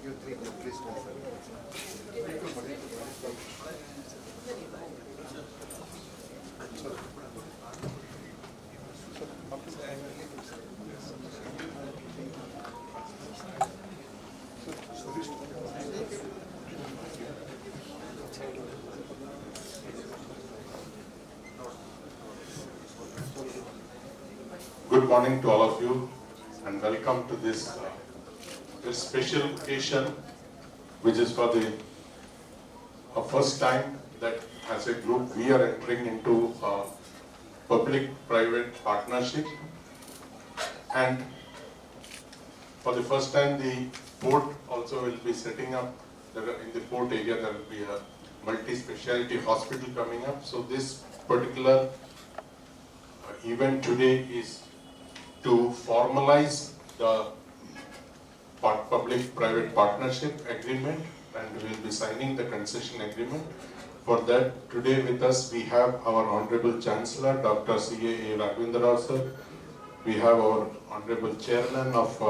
Good morning to all of you and welcome to this very special occasion, which is for the first time that as a group we are entering into a public-private partnership, and for the first time the port also will be setting up. In the port area there will be a multi-speciality hospital coming up. So this particular event today is to formalize the public-private partnership agreement, and we will be signing the concession agreement. For that, today with us we have our Honorable Chancellor, Dr. C.A. Raghavendra Rao sir. We have our Honorable Chairman of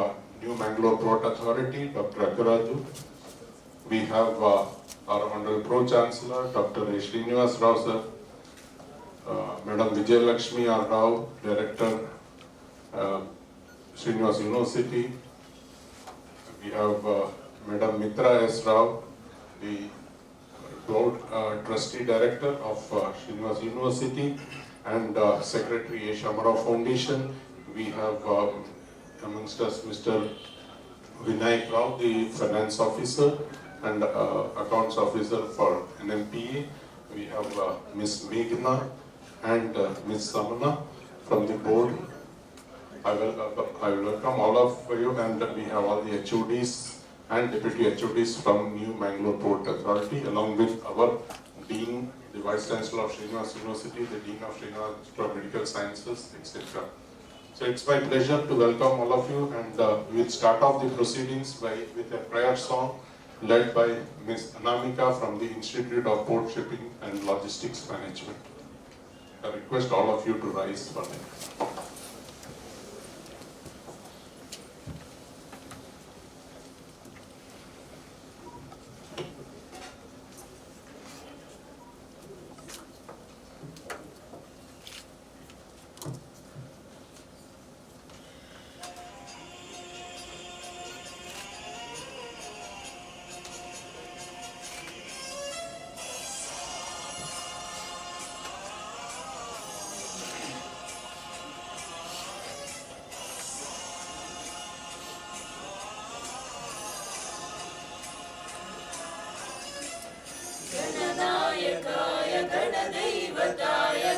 New Mangalore Port Authority, Dr. Akkaraju. We have our Honorable Pro-Chancellor, Dr. A. Srinivas Rao sir. Madam Vijay Lakshmi R. Rao, Director, Srinivas University. We have Madam Mitra S. Rao, the Board Trustee Director of Srinivas University, and Secretary A. Shamarao Foundation. We have amongst us Mr. Vinayak Rao, the Finance Officer and Accounts Officer for NMPA. We have Ms. Meghna and Ms. Samana from the board. I will welcome all of you, and we have all the HODs and Deputy HODs from New Mangalore Port Authority, along with our Dean, the Vice Chancellor of Srinivas University, the Dean of Srinivas Institute of Medical Sciences, etc. So it's my pleasure to welcome all of you, and we will start off the proceedings with a prayer song led by Ms. Anamika from the Institute of Port Shipping and Logistics Management. I request all of you to rise for me.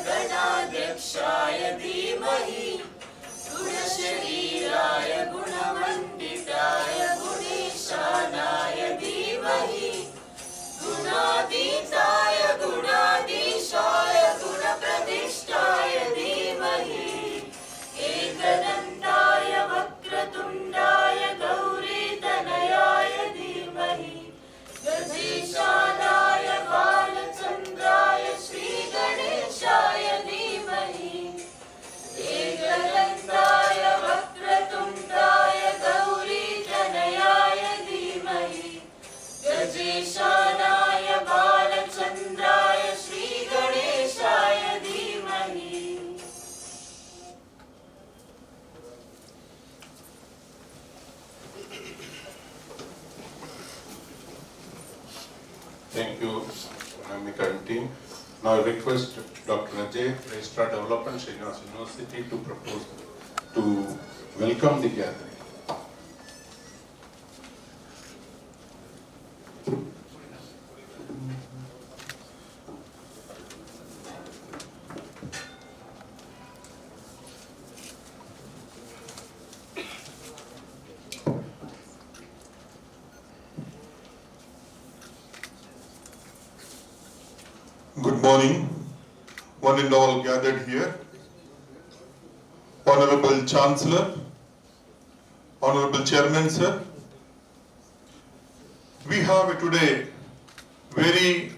गणाध्यक्षाय धीमहि गुणशरीराय गुणमण्डिताय गुणेशानाय धीमहि गुणातीताय गुणाधीशाय गुणप्रतिष्ठाय धीमहि एकदन्ताय वक्रतुण्डाय गौरीतनयाय धीमहि गजेशानाय बालचन्द्राय श्रीगणेशाय धीमहि एकदन्ताय वक्रतुण्डाय गौरीतनयाय धीमहि गजेशानाय बालचन्द्राय श्रीगणेशाय धीमहि. Thank you, Anamika and team. Now I request Dr. Ajay, Registrar Development, Srinivas University, to welcome the gathering. Good morning, one and all gathered here. Honorable Chancellor, Honorable Chairman, sir. We have today very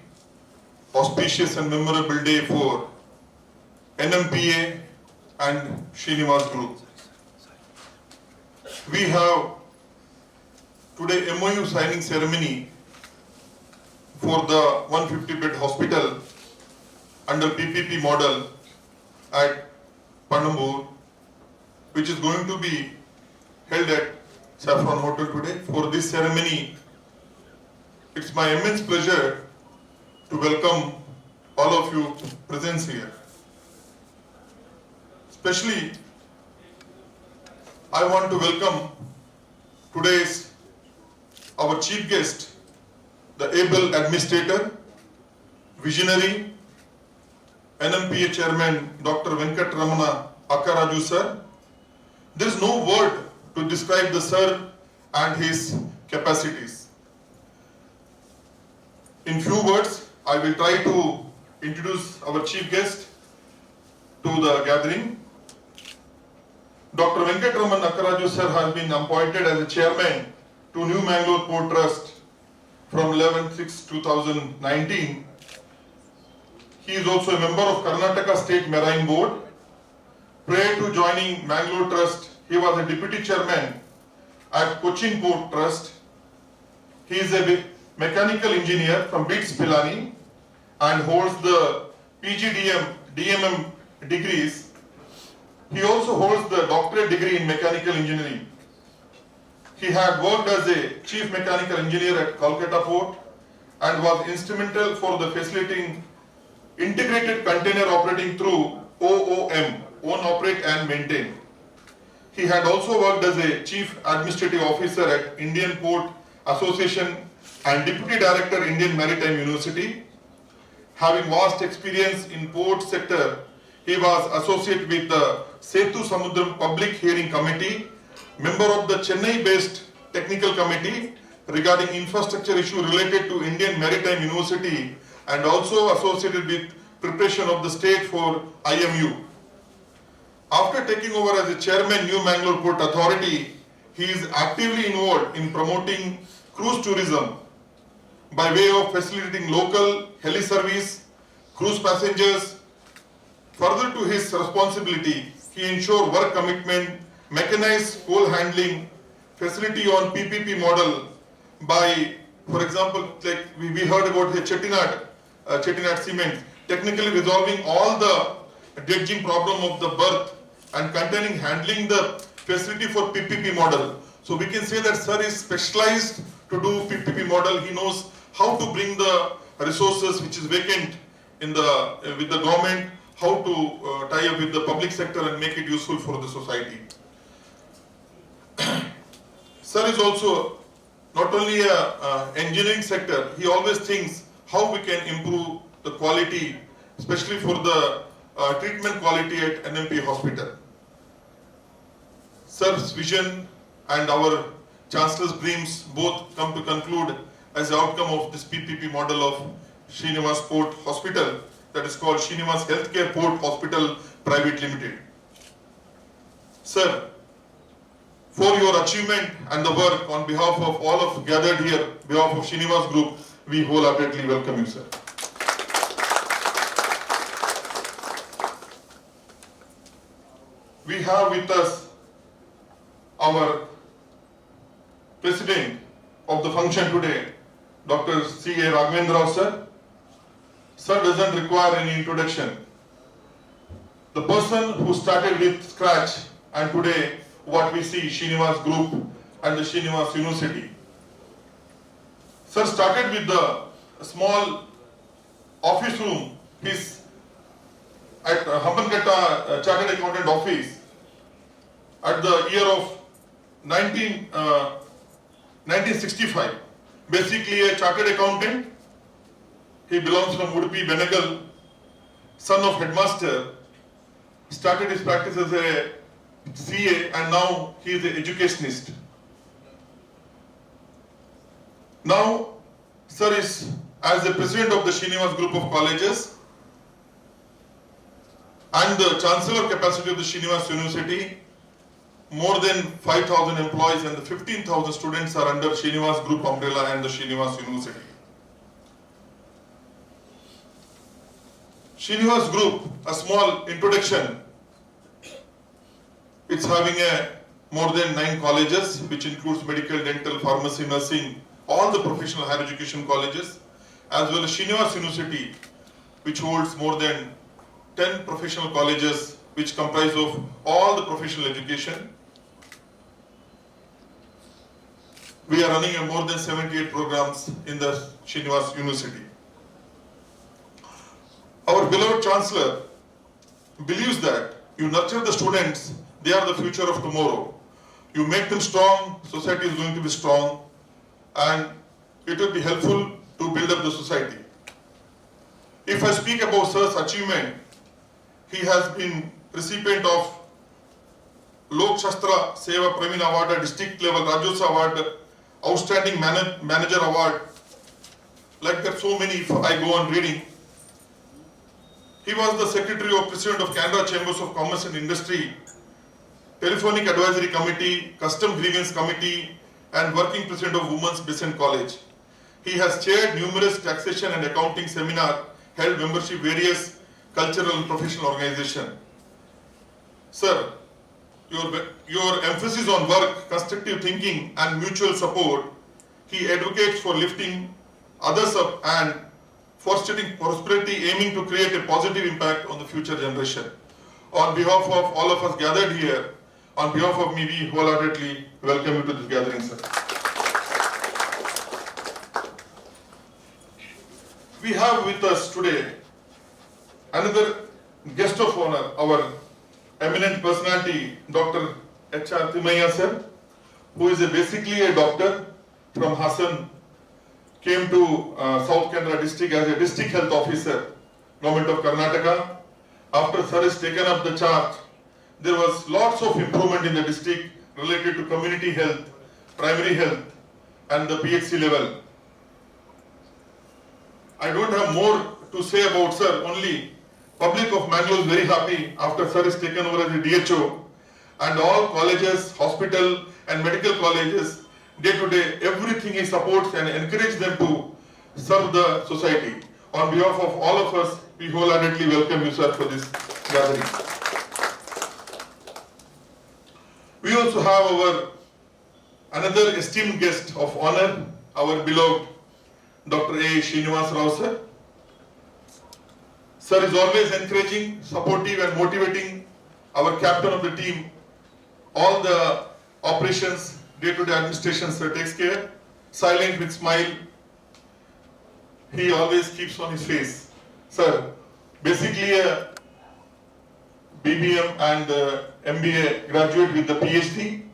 auspicious and memorable day for NMPA and Srinivas Group. We have today MOU signing ceremony for the 150-bed hospital under PPP model at Panambur, which is going to be held at Saffron Hotel today. For this ceremony, it's my immense pleasure to welcome all of you present here. Especially, I want to welcome today's our chief guest, the able administrator, visionary, NMPA chairman, Dr. Venkat Ramana Akkaraju sir. There is no word to describe the sir and his capacities. In few words, I will try to introduce our chief guest to the gathering. Dr. Venkat Ramana Akkaraju sir has been appointed as the chairman to New Mangalore Port Trust from 11/6/2019. He is also a member of Karnataka State Marine Board. Prior to joining Mangalore Trust, he was a deputy chairman at Cochin Port Trust. He is a mechanical engineer from BITS Pilani and holds the PGDM, DMM degrees. He also holds the doctorate degree in mechanical engineering. He had worked as a chief mechanical engineer at Kolkata Port and was instrumental for the facilitating integrated container operating through OOM, Own, Operate and Maintain. He had also worked as a chief administrative officer at Indian Port Association and deputy director Indian Maritime University. Having vast experience in port sector, he was associate with the Setu Samudram Public Hearing Committee, member of the Chennai-based technical committee regarding infrastructure issue related to Indian Maritime University, and also associated with preparation of the state for IMU. After taking over as the chairman New Mangalore Port Authority, he is actively involved in promoting cruise tourism by way of facilitating local heli service, cruise passengers. Further to his responsibility, he ensures work commitment, mechanized coal handling, facility on PPP model by, for example, like we heard about the Chettinad Cement, technically resolving all the dredging problem of the berth and containing handling the facility for PPP model. So we can say that sir is specialized to do PPP model. He knows how to bring the resources which is vacant in the with the government, how to tie up with the public sector and make it useful for the society. Sir is also not only a engineering sector, he always thinks how we can improve the quality, especially for the treatment quality at NMP hospital. Sir's vision and our Chancellor's dreams both come to conclude as the outcome of this PPP model of Srinivas Port Hospital, that is called Srinivas Healthcare Port Hospital Private Limited. Sir, for your achievement and the work on behalf of all of gathered here, on behalf of Srinivas Group, we wholeheartedly welcome you, sir. We have with us our President of the function today, Dr. C.A. Raghavendra Rao, sir. Sir doesn't require any introduction. The person who started with scratch and today what we see Srinivas Group and the Srinivas University. Sir started with the small office room, his at Hambankatta Chartered Accountant Office at the year of 1965. Basically a chartered accountant. He belongs from Udupi, Benagal, son of headmaster. Started his practice as a CA and now he is an educationist. Now, sir is as the president of the Srinivas Group of Colleges and the Chancellor capacity of the Srinivas University. More than 5,000 employees and the 15,000 students are under Srinivas Group umbrella and the Srinivas University. Srinivas Group, a small introduction. It's having a more than 9 colleges, which includes medical, dental, pharmacy, nursing, all the professional higher education colleges, as well as Srinivas University, which holds more than 10 professional colleges, which comprise of all the professional education. We are running more than 78 programs in the Srinivas University. Our beloved Chancellor believes that you nurture the students, they are the future of tomorrow. You make them strong, society is going to be strong, and it will be helpful to build up the society. If I speak about Sir's achievement, he has been recipient of Lok Shastra Seva Praveen Award, district level Rajyotsava Award, Outstanding Manager Award. Like that, so many, if I go on reading. He was the Secretary of President of Canada Chambers of Commerce and Industry, Telephonic Advisory Committee, Custom Grievance Committee, and Working President of Women's Besant College. He has chaired numerous taxation and accounting seminars, held membership various cultural and professional organizations. Sir, your emphasis on work, constructive thinking, and mutual support, he advocates for lifting others up and fostering prosperity, aiming to create a positive impact on the future generation. On behalf of all of us gathered here, on behalf of me, we wholeheartedly welcome you to this gathering, sir. We have with us today another guest of honor, our eminent personality, Dr. H.R. Timaya sir, who is basically a doctor from Hassan, came to South Canara district as a district health officer, Government of Karnataka. After sir has taken up the charge, there was lots of improvement in the district related to community health, primary health, and the PHC level. I don't have more to say about sir, only public of Mangalore is very happy after sir is taken over as a DHO, and all colleges, hospital and medical colleges, day to day, everything he supports and encourages them to serve the society. On behalf of all of us, we wholeheartedly welcome you, sir, for this gathering. We also have our another esteemed guest of honor, our beloved Dr. A. Srinivas Rao, sir. Sir is always encouraging, supportive and motivating our captain of the team. All the operations, day-to-day administration, sir takes care. Silent with smile. He always keeps on his face. Sir, basically a BBM and MBA graduate with the PhD.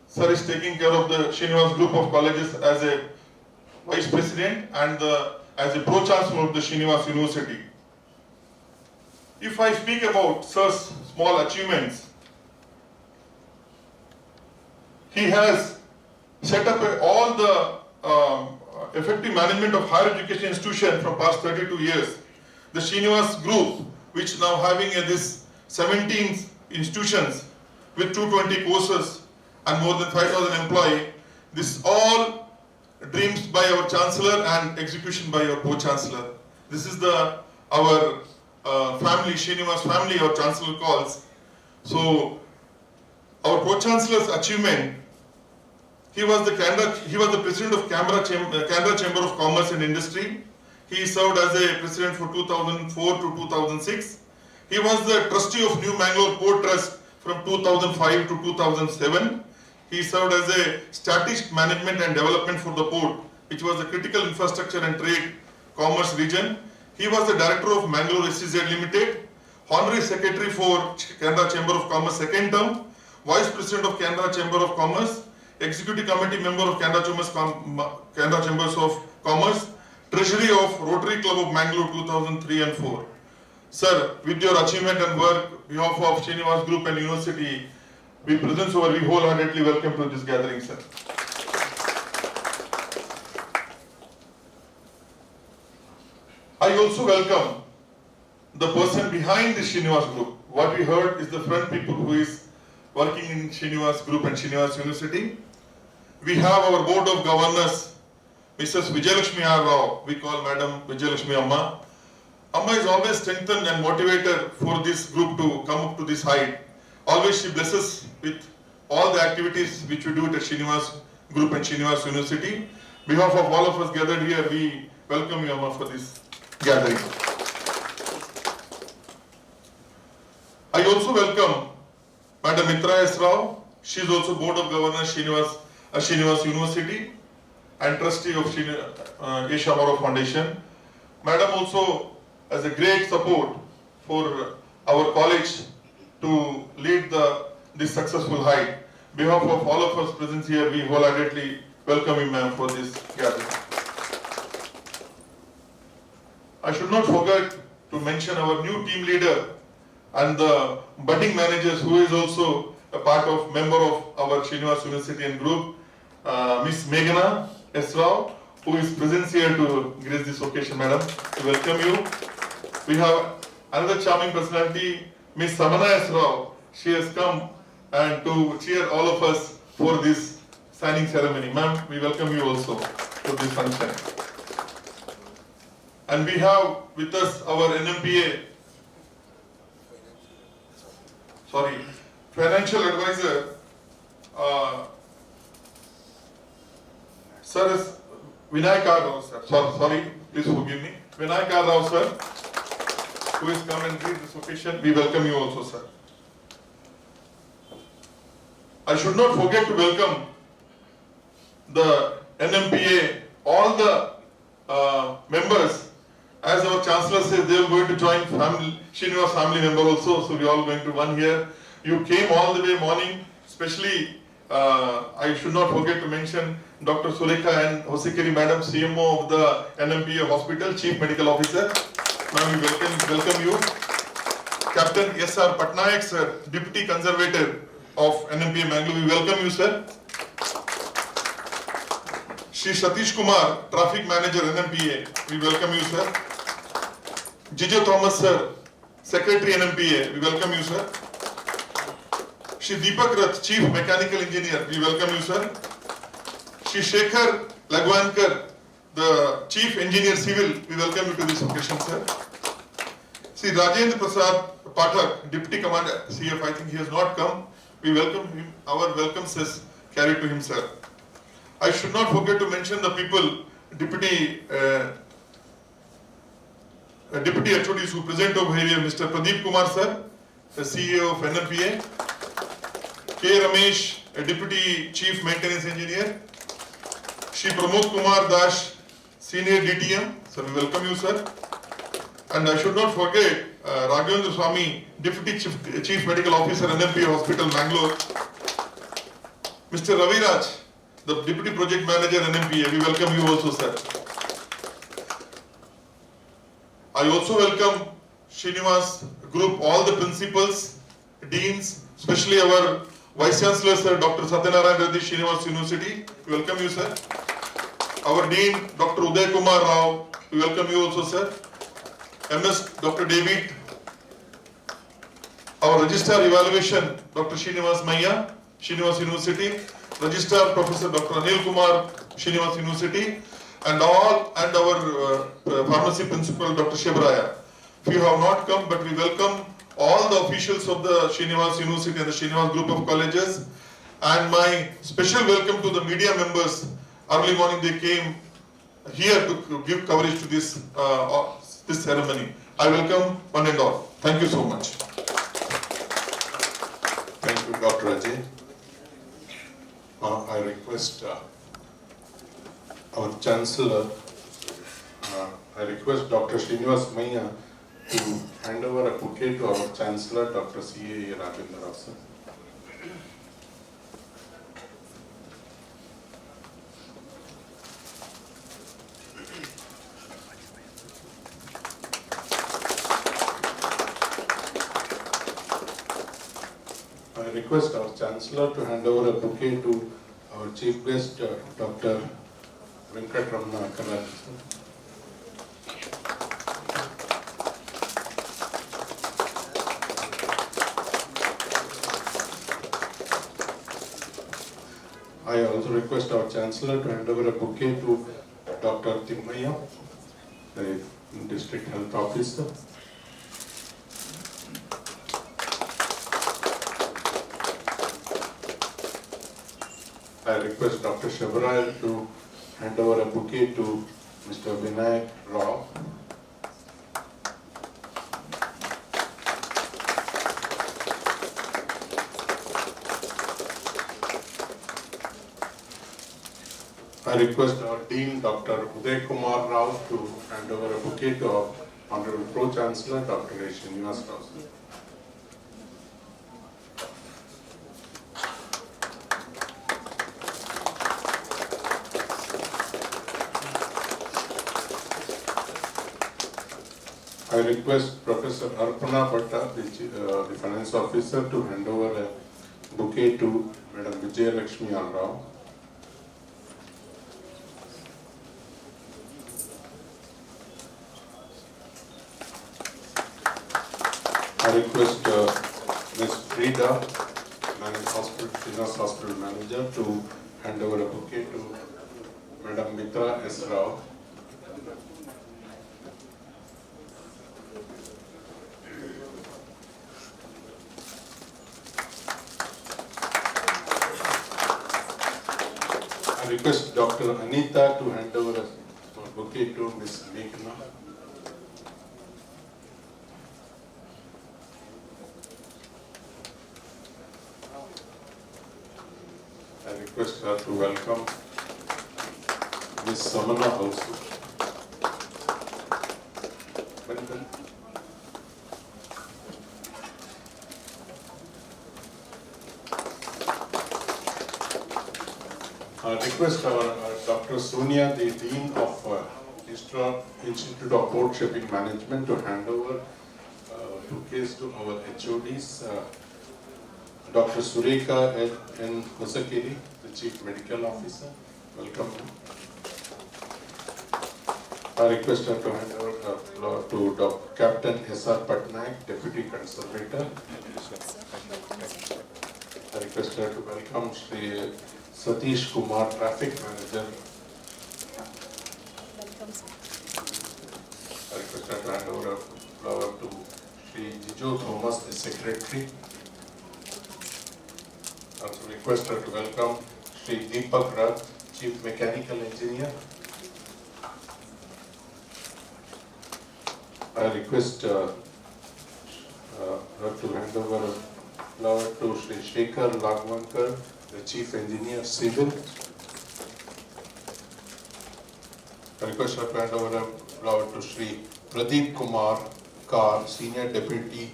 Sir is taking care of the Srinivas group of colleges as a Vice President and as a Pro-Chancellor of the Srinivas University. If I speak about Sir's small achievements, he has set up all the effective management of higher education institution from past 32 years. The Srinivas group, which now having this 17 institutions with 220 courses and more than 5,000 employees, this all dreams by our Chancellor and execution by our Co-Chancellor. This is our family, Srinivas family, our Chancellor calls. So, our Co-Chancellor's achievement, he was the President of Canberra Chamber of Commerce and Industry. He served as a President for 2004 to 2006. He was the Trustee of New Mangalore Port Trust from 2005 to 2007. He served as a Strategic Management and Development for the port, which was the critical infrastructure and trade commerce region. He was the Director of Mangalore SEZ Limited, Honorary Secretary for Canada Chamber of Commerce second term, Vice President of Canada Chamber of Commerce, Executive Committee Member of Canada Chambers of Commerce, Treasury of Rotary Club of Mangalore 2003 and 4. Sir, with your achievement and work, on behalf of Srinivas Group and University, we wholeheartedly welcome to this gathering, sir. I also welcome the person behind the Srinivas Group. What we heard is the front people who is working in Srinivas Group and Srinivas University. We have our Board of Governors, Mrs. Vijayalakshmi R. Rao, we call Madam Vijayalakshmi Amma. Amma is always strengthened and motivated for this group to come up to this height. Always she blesses with all the activities which we do at Srinivas Group and Srinivas University. On behalf of all of us gathered here, we welcome you, Amma, for this gathering. I also welcome Madam Mitra S. Rao. She is also Board of Governors Srinivas University and Trustee of Asia Maro Foundation. Madam also has a great support for our college to lead this successful height. On behalf of all of us present here, we wholeheartedly welcome you, ma'am, for this gathering. I should not forget to mention our new team leader and the budding managers who is also a part of member of our Srinivas University and group, Miss Meghana S. Rao, who is present here to grace this occasion, madam. We welcome you. We have another charming personality, Miss Samana S. Rao. She has come and to cheer all of us for this signing ceremony. Ma'am, we welcome you also for this function. And we have with us our NMPA, financial advisor, sir is Vinayak Rao, sir. Sorry, please forgive me. Vinayak Rao, sir, who has come and greet this occasion. We welcome you also, sir. I should not forget to welcome the NMPA, all the members. As our Chancellor says, they are going to join Srinivas family member also, so we are all going to one here. You came all the way morning, especially I should not forget to mention Dr. Sulekha and Hosikeri Madam, CMO of the NMPA Hospital, Chief Medical Officer. Ma'am, we welcome you. Captain S.R. Patnaik, sir, Deputy Conservator of NMPA Mangalore, we welcome you, sir. Shri Satish Kumar, Traffic Manager, NMPA, we welcome you, sir. Jijo Thomas, sir, Secretary, NMPA, we welcome you, sir. Shri Deepak Rath, Chief Mechanical Engineer, we welcome you, sir. Shri Shekhar Lagwankar, the Chief Engineer Civil, we welcome you to this occasion, sir. Shri Rajendra Prasad Pathak, Deputy Commander, CF, I think he has not come. We welcome him, our welcomes is carried to him, sir. I should not forget to mention the people, Deputy HODs who present over here, Mr. Pradeep Kumar, sir, the CEO of NMPA. K. Ramesh, a Deputy Chief Maintenance Engineer. Shri Pramod Kumar Dash, Senior DTM. So we welcome you, sir. And I should not forget Raghavendra Swami, Deputy Chief Medical Officer, NMPA Hospital, Mangalore. Mr. Raviraj, the Deputy Project Manager, NMPA. We welcome you also, sir. I also welcome Srinivas Group, all the principals, deans, especially our Vice Chancellor, sir, Dr. Satyanarayan Reddy, Srinivas University. We welcome you, sir. Our Dean, Dr. Uday Kumar Rao. We welcome you also, sir. MS Dr. David. Our Registrar Evaluation, Dr. Srinivas Maya, Srinivas University. Registrar Professor Dr. Anil Kumar, Srinivas University. And our Pharmacy Principal, Dr. Shebraya. If you have not come, but we welcome all the officials of the Srinivas University and the Srinivas Group of Colleges. And my special welcome to the media members. Early morning they came here to give coverage to this ceremony. I welcome one and all. Thank you so much. Thank you, Dr. Ajay. I request our Chancellor, I request Dr. Srinivas Maya to hand over a bouquet to our Chancellor, Dr. C.A. Rajendra Rao, sir. I request our Chancellor to hand over a bouquet to our Chief Guest, Dr. Venkatramana Kalari. I also request our Chancellor to hand over a bouquet to Dr. Timmaya, the District Health Officer. I request Dr. Shabarai to hand over a bouquet to Mr. Vinayak Rao. I request our Dean, Dr. Uday Kumar Rao, to hand over a bouquet to our Honorable Pro-Chancellor, Dr. A. Srinivas Rao. I request Professor Arpana Bhatta, the Finance Officer, to hand over a bouquet to Madam Vijay Lakshmi Rao. I request Ms. Frida, Senior Hospital Manager, to hand over a bouquet to Madam Mitra S. Rao. I request Dr. Anita to hand over a bouquet to Ms. Meghna. I request her to welcome Ms. Samana also. Welcome. I request our Dr. Sonia, the Dean of Institute of Port Shipping Management, to hand over bouquets to our HODs. Dr. Sureka N. Hosakiri, the Chief Medical Officer. Welcome. I request her to hand over to Dr. Captain S.R. Patnaik, Deputy Conservator. I request her to welcome Shri Satish Kumar, Traffic Manager. Welcome, sir. I request her to hand over a flower to Shri Jijo Thomas, the Secretary. I also request her to welcome Shri Deepak Rath, Chief Mechanical Engineer. I request her to hand over a flower to Shri Shekhar Lagwankar, the Chief Engineer Civil. I request her to hand over a flower to Shri Pradeep Kumar Kar, Senior Deputy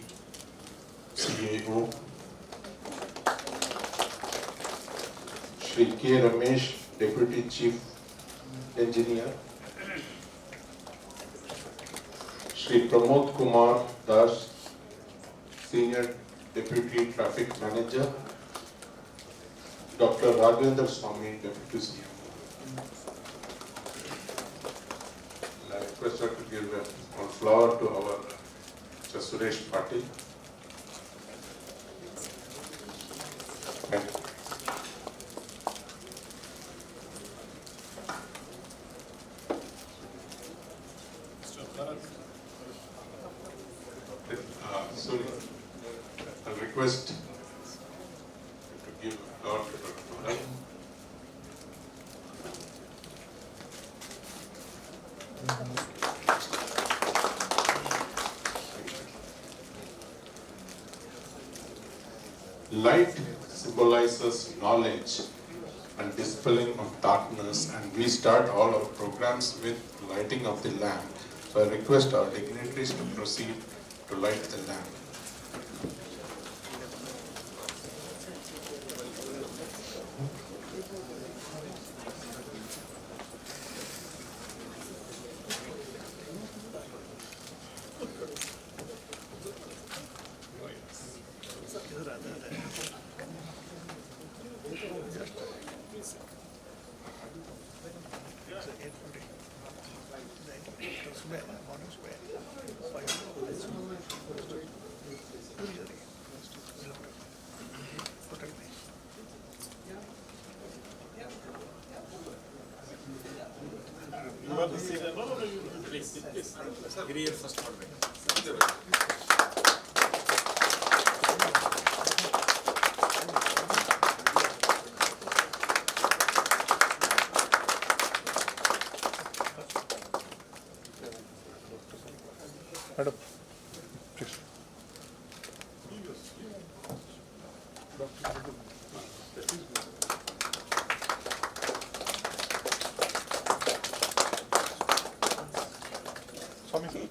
CAO. Shri K. Ramesh, Deputy Chief Engineer. Shri Pramod Kumar Das, Senior Deputy Traffic Manager. Dr. Raghavendra Swami, Deputy CM. I request her to give a flower to our Suresh Patil. Thank you. Sorry, I'll request to give a flower to Dr. Rai. Light symbolizes knowledge and dispelling of darkness, and we start all our programs with lighting of the lamp. So I request our dignitaries to proceed to light the lamp. Madam, please. Swami, sir.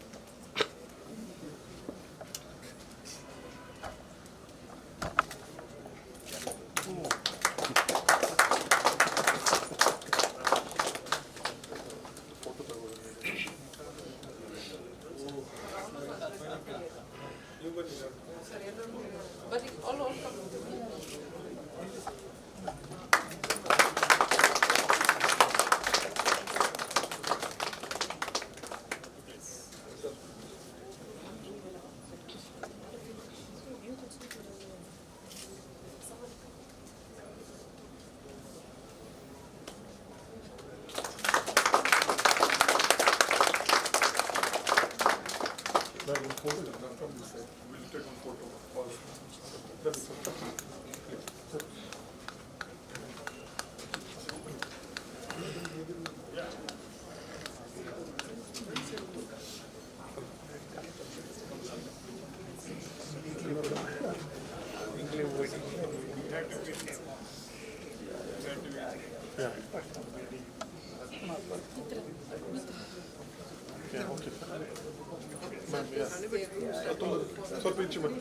ಸ್ವಲ್ಪ ಇಚ್ಚು ಮಾಡಿ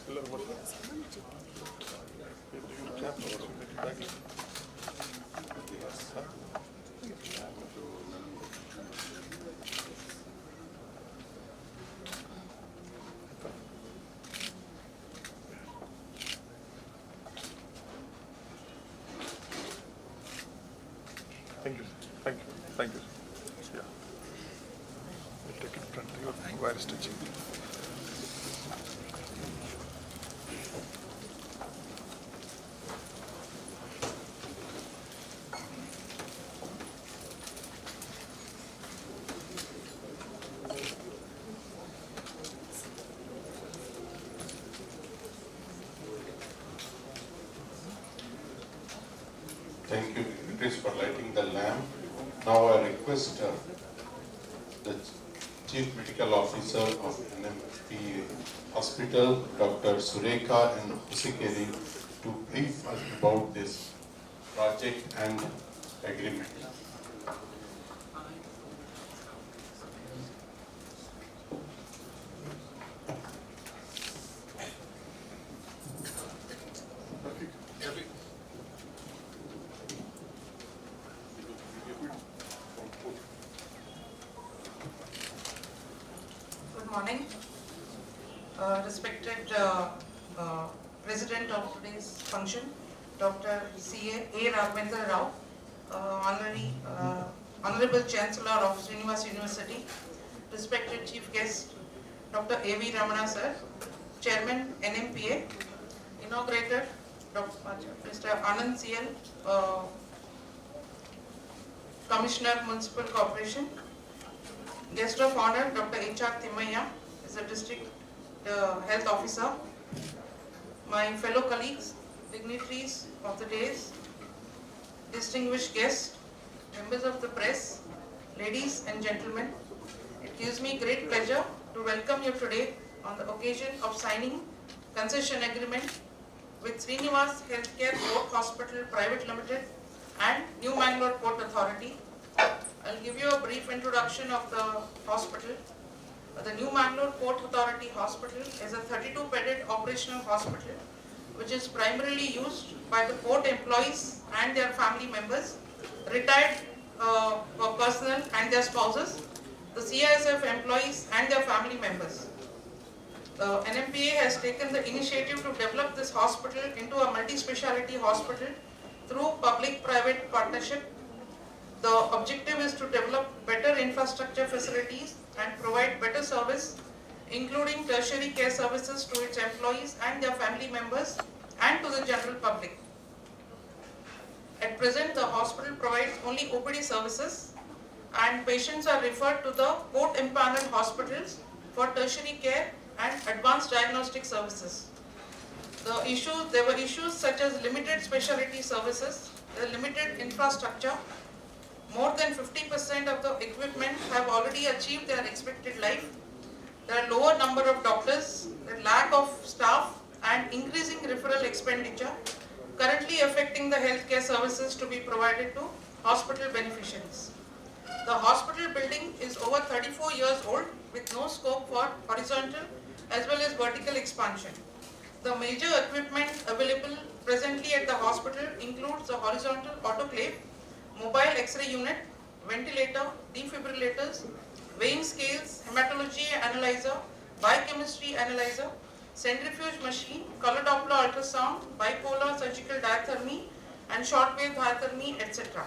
ಎಲ್ಲರೂ Thank you. Thank you. Thank you. Yeah. We'll take it in front of your wire stitching. Thank you, Chris, for lighting the lamp. Now I request the Chief Medical Officer of NMPA Hospital, Dr. Surekha and Husikeri, to brief us about this project and agreement. Good morning. Respected President of today's function, Dr. C.A. Raghavendra Rao, Honorable Chancellor of Srinivas University, respected Chief Guest, Dr. A.V. Ramana Sir, Chairman NMPA, inaugurator Mr. Anand C.L., Commissioner Municipal Corporation, Guest of Honor, Dr. H.R. Thimmaiah, is a District Health Officer, my fellow colleagues, dignitaries of the days, distinguished guests, members of the press, ladies and gentlemen, it gives me great pleasure to welcome you today on the occasion of signing concession agreement with Srinivas Healthcare Port Hospital Private Limited and New Mangalore Port Authority. I'll give you a brief introduction of the hospital. The New Mangalore Port Authority Hospital is a 32-bedded operational hospital which is primarily used by the port employees and their family members, retired personnel and their spouses, the CISF employees and their family members. The NMPA has taken the initiative to develop this hospital into a multi-speciality hospital through public-private partnership. The objective is to develop better infrastructure facilities and provide better service, including tertiary care services to its employees and their family members and to the general public. At present, the hospital provides only OPD services and patients are referred to the port empaneled hospitals for tertiary care and advanced diagnostic services. There were issues such as limited specialty services, limited infrastructure, More than 50% of the equipment have already achieved their expected life. There are lower number of doctors, the lack of staff and increasing referral expenditure currently affecting the healthcare services to be provided to hospital beneficiaries. The hospital building is over 34 years old with no scope for horizontal as well as vertical expansion. The major equipment available presently at the hospital includes the horizontal autoclave, mobile X-ray unit, ventilator, defibrillators, weighing scales, hematology analyzer, biochemistry analyzer, centrifuge machine, color Doppler ultrasound, bipolar surgical diathermy and shortwave diathermy, etc.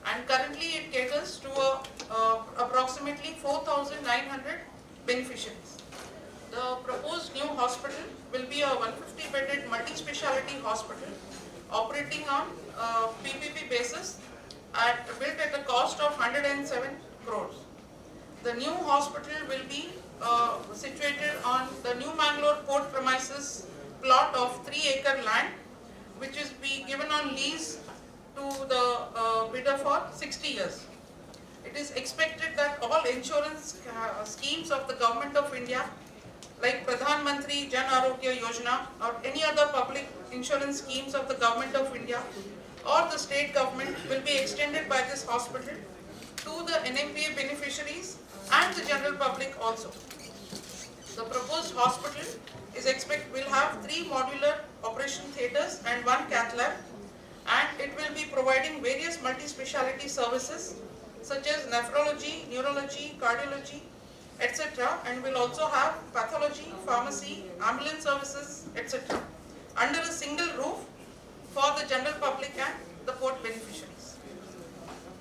And currently it caters to approximately 4,900 beneficiaries. The proposed new hospital will be a 150-bedded multi-speciality hospital operating on PPP basis built at a cost of 107 crores. The new hospital will be situated on the New Mangalore port premises plot of 3-acre land, which is be given on lease to the bidder for 60 years. It is expected that all insurance schemes of the Government of India like Pradhan Mantri Jan Arogya Yojana or any other public insurance schemes of the Government of India or the state government will be extended by this hospital to the NMPA beneficiaries and the general public also. The proposed hospital will have 3 modular operation theatres and 1 cath lab, and it will be providing various multi-speciality services such as nephrology, neurology, cardiology, etc. and will also have pathology, pharmacy, ambulance services, etc. under a single roof for the general public and the port beneficiaries.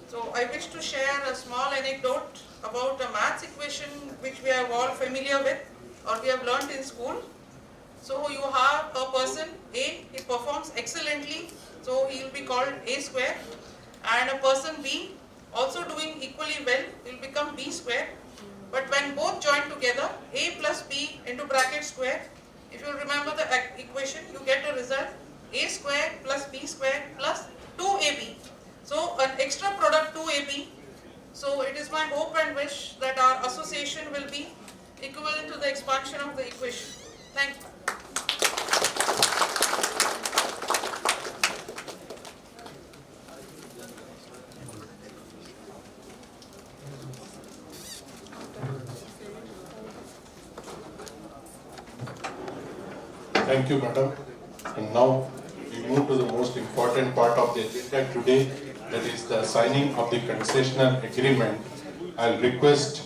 So I wish to share a small anecdote about a maths equation which we are all familiar with or we have learned in school. So you have a person A, he performs excellently, so he will be called A square, and a person B also doing equally well will become B square. But when both join together, A plus B into bracket square, if you remember the equation, you get a result A square plus B square plus 2AB. So an extra product 2AB. So it is my hope and wish that our association will be equivalent to the expansion of the equation. Thank you. Thank you, madam. And now we move to the most important part of the agenda today, that is the signing of the concessional agreement. I'll request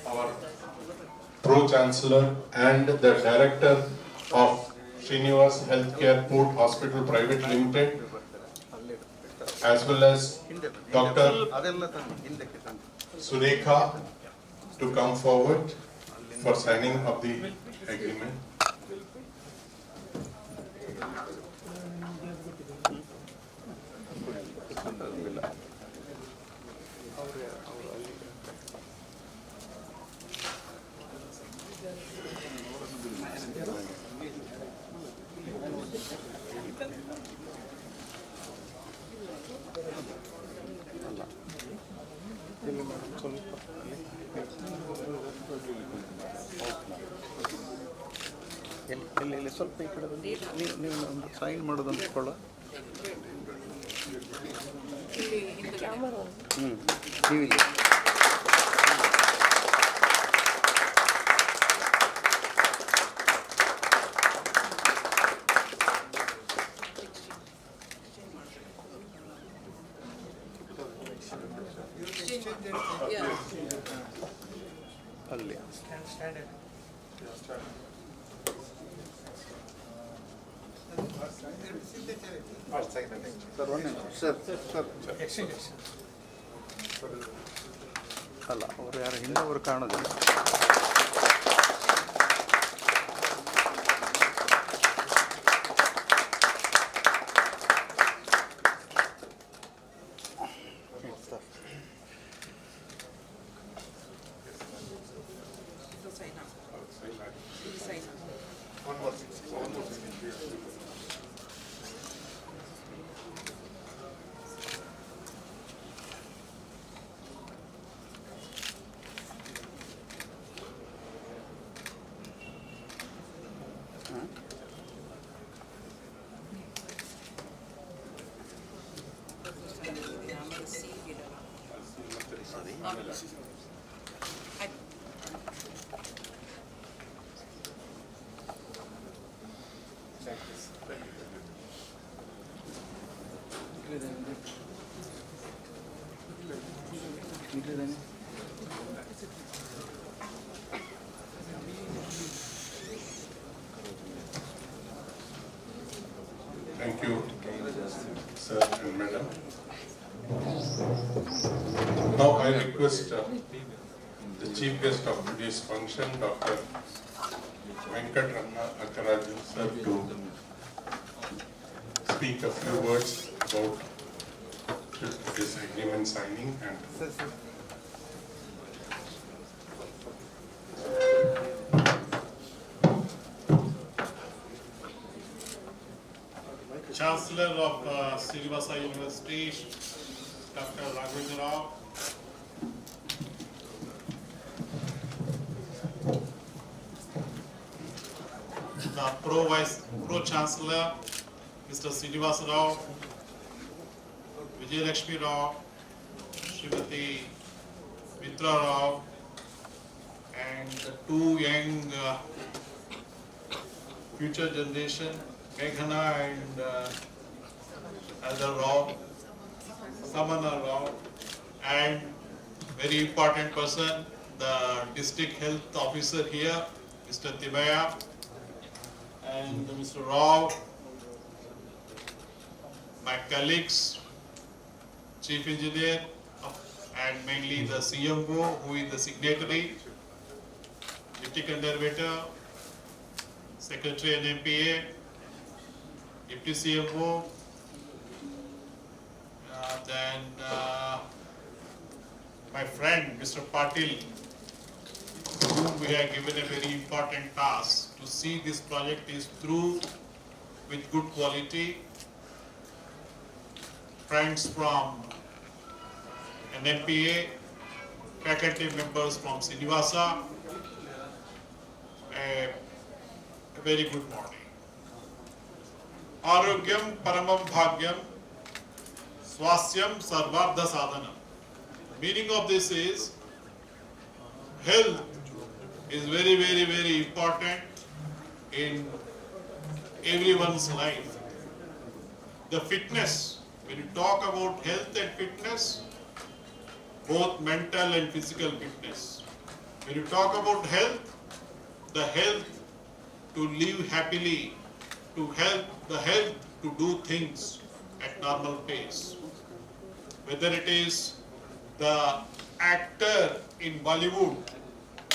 our Pro-Chancellor and the Director of Srinivas Healthcare Port Hospital Private Limited, as well as Dr. Surekha to come forward for signing of the agreement. ಇಲ್ಲಿ ಸ್ವಲ್ಪ ಈ ಕಡೆ ಬಂದು ನೀವು ಒಂದು sign ಮಾಡೋದು ಅಂದ್ಕೊಳ್ಳ ನೀವು ಇಲ್ಲಿ ಅಲ್ಲಿ ಸರ್ ಅಲ್ಲ ಅವರು ಯಾರು ಹಿಂದೆ ಅವರು ಕಾಣೋದಿಲ್ಲ. Thank you, sir and madam. Now I request the chief guest of today's function, Dr. Venkatraman Akkaraju, sir, to speak a few words about this agreement signing and Chancellor of Srinivasa University, Dr. Raghavendra Rao, the Pro Chancellor, Mr. Srinivasa Rao, Vijay Lakshmi Rao, Srimati Mitra Rao, and the two young future generation, Meghana and other Rao, Samana Rao, and very important person, the district health officer here, Mr. Timaya, and Mr. Rao, my colleagues, chief engineer, and mainly the CMO, who is the signatory, deputy conservator, secretary NMPA, deputy CMO, then my friend Mr. Patil, to whom we have given a very important task to see this project is through with good quality. Friends from NMPA, faculty members from Srinivasa, a very good morning. Arogyam paramam bhagyam swasyam sarvardha sadhanam. Meaning of this is health is very, very, very important in everyone's life. The fitness, when you talk about health and fitness, both mental and physical fitness. When you talk about health, the health to live happily, to help the health to do things at normal pace. Whether it is the actor in Bollywood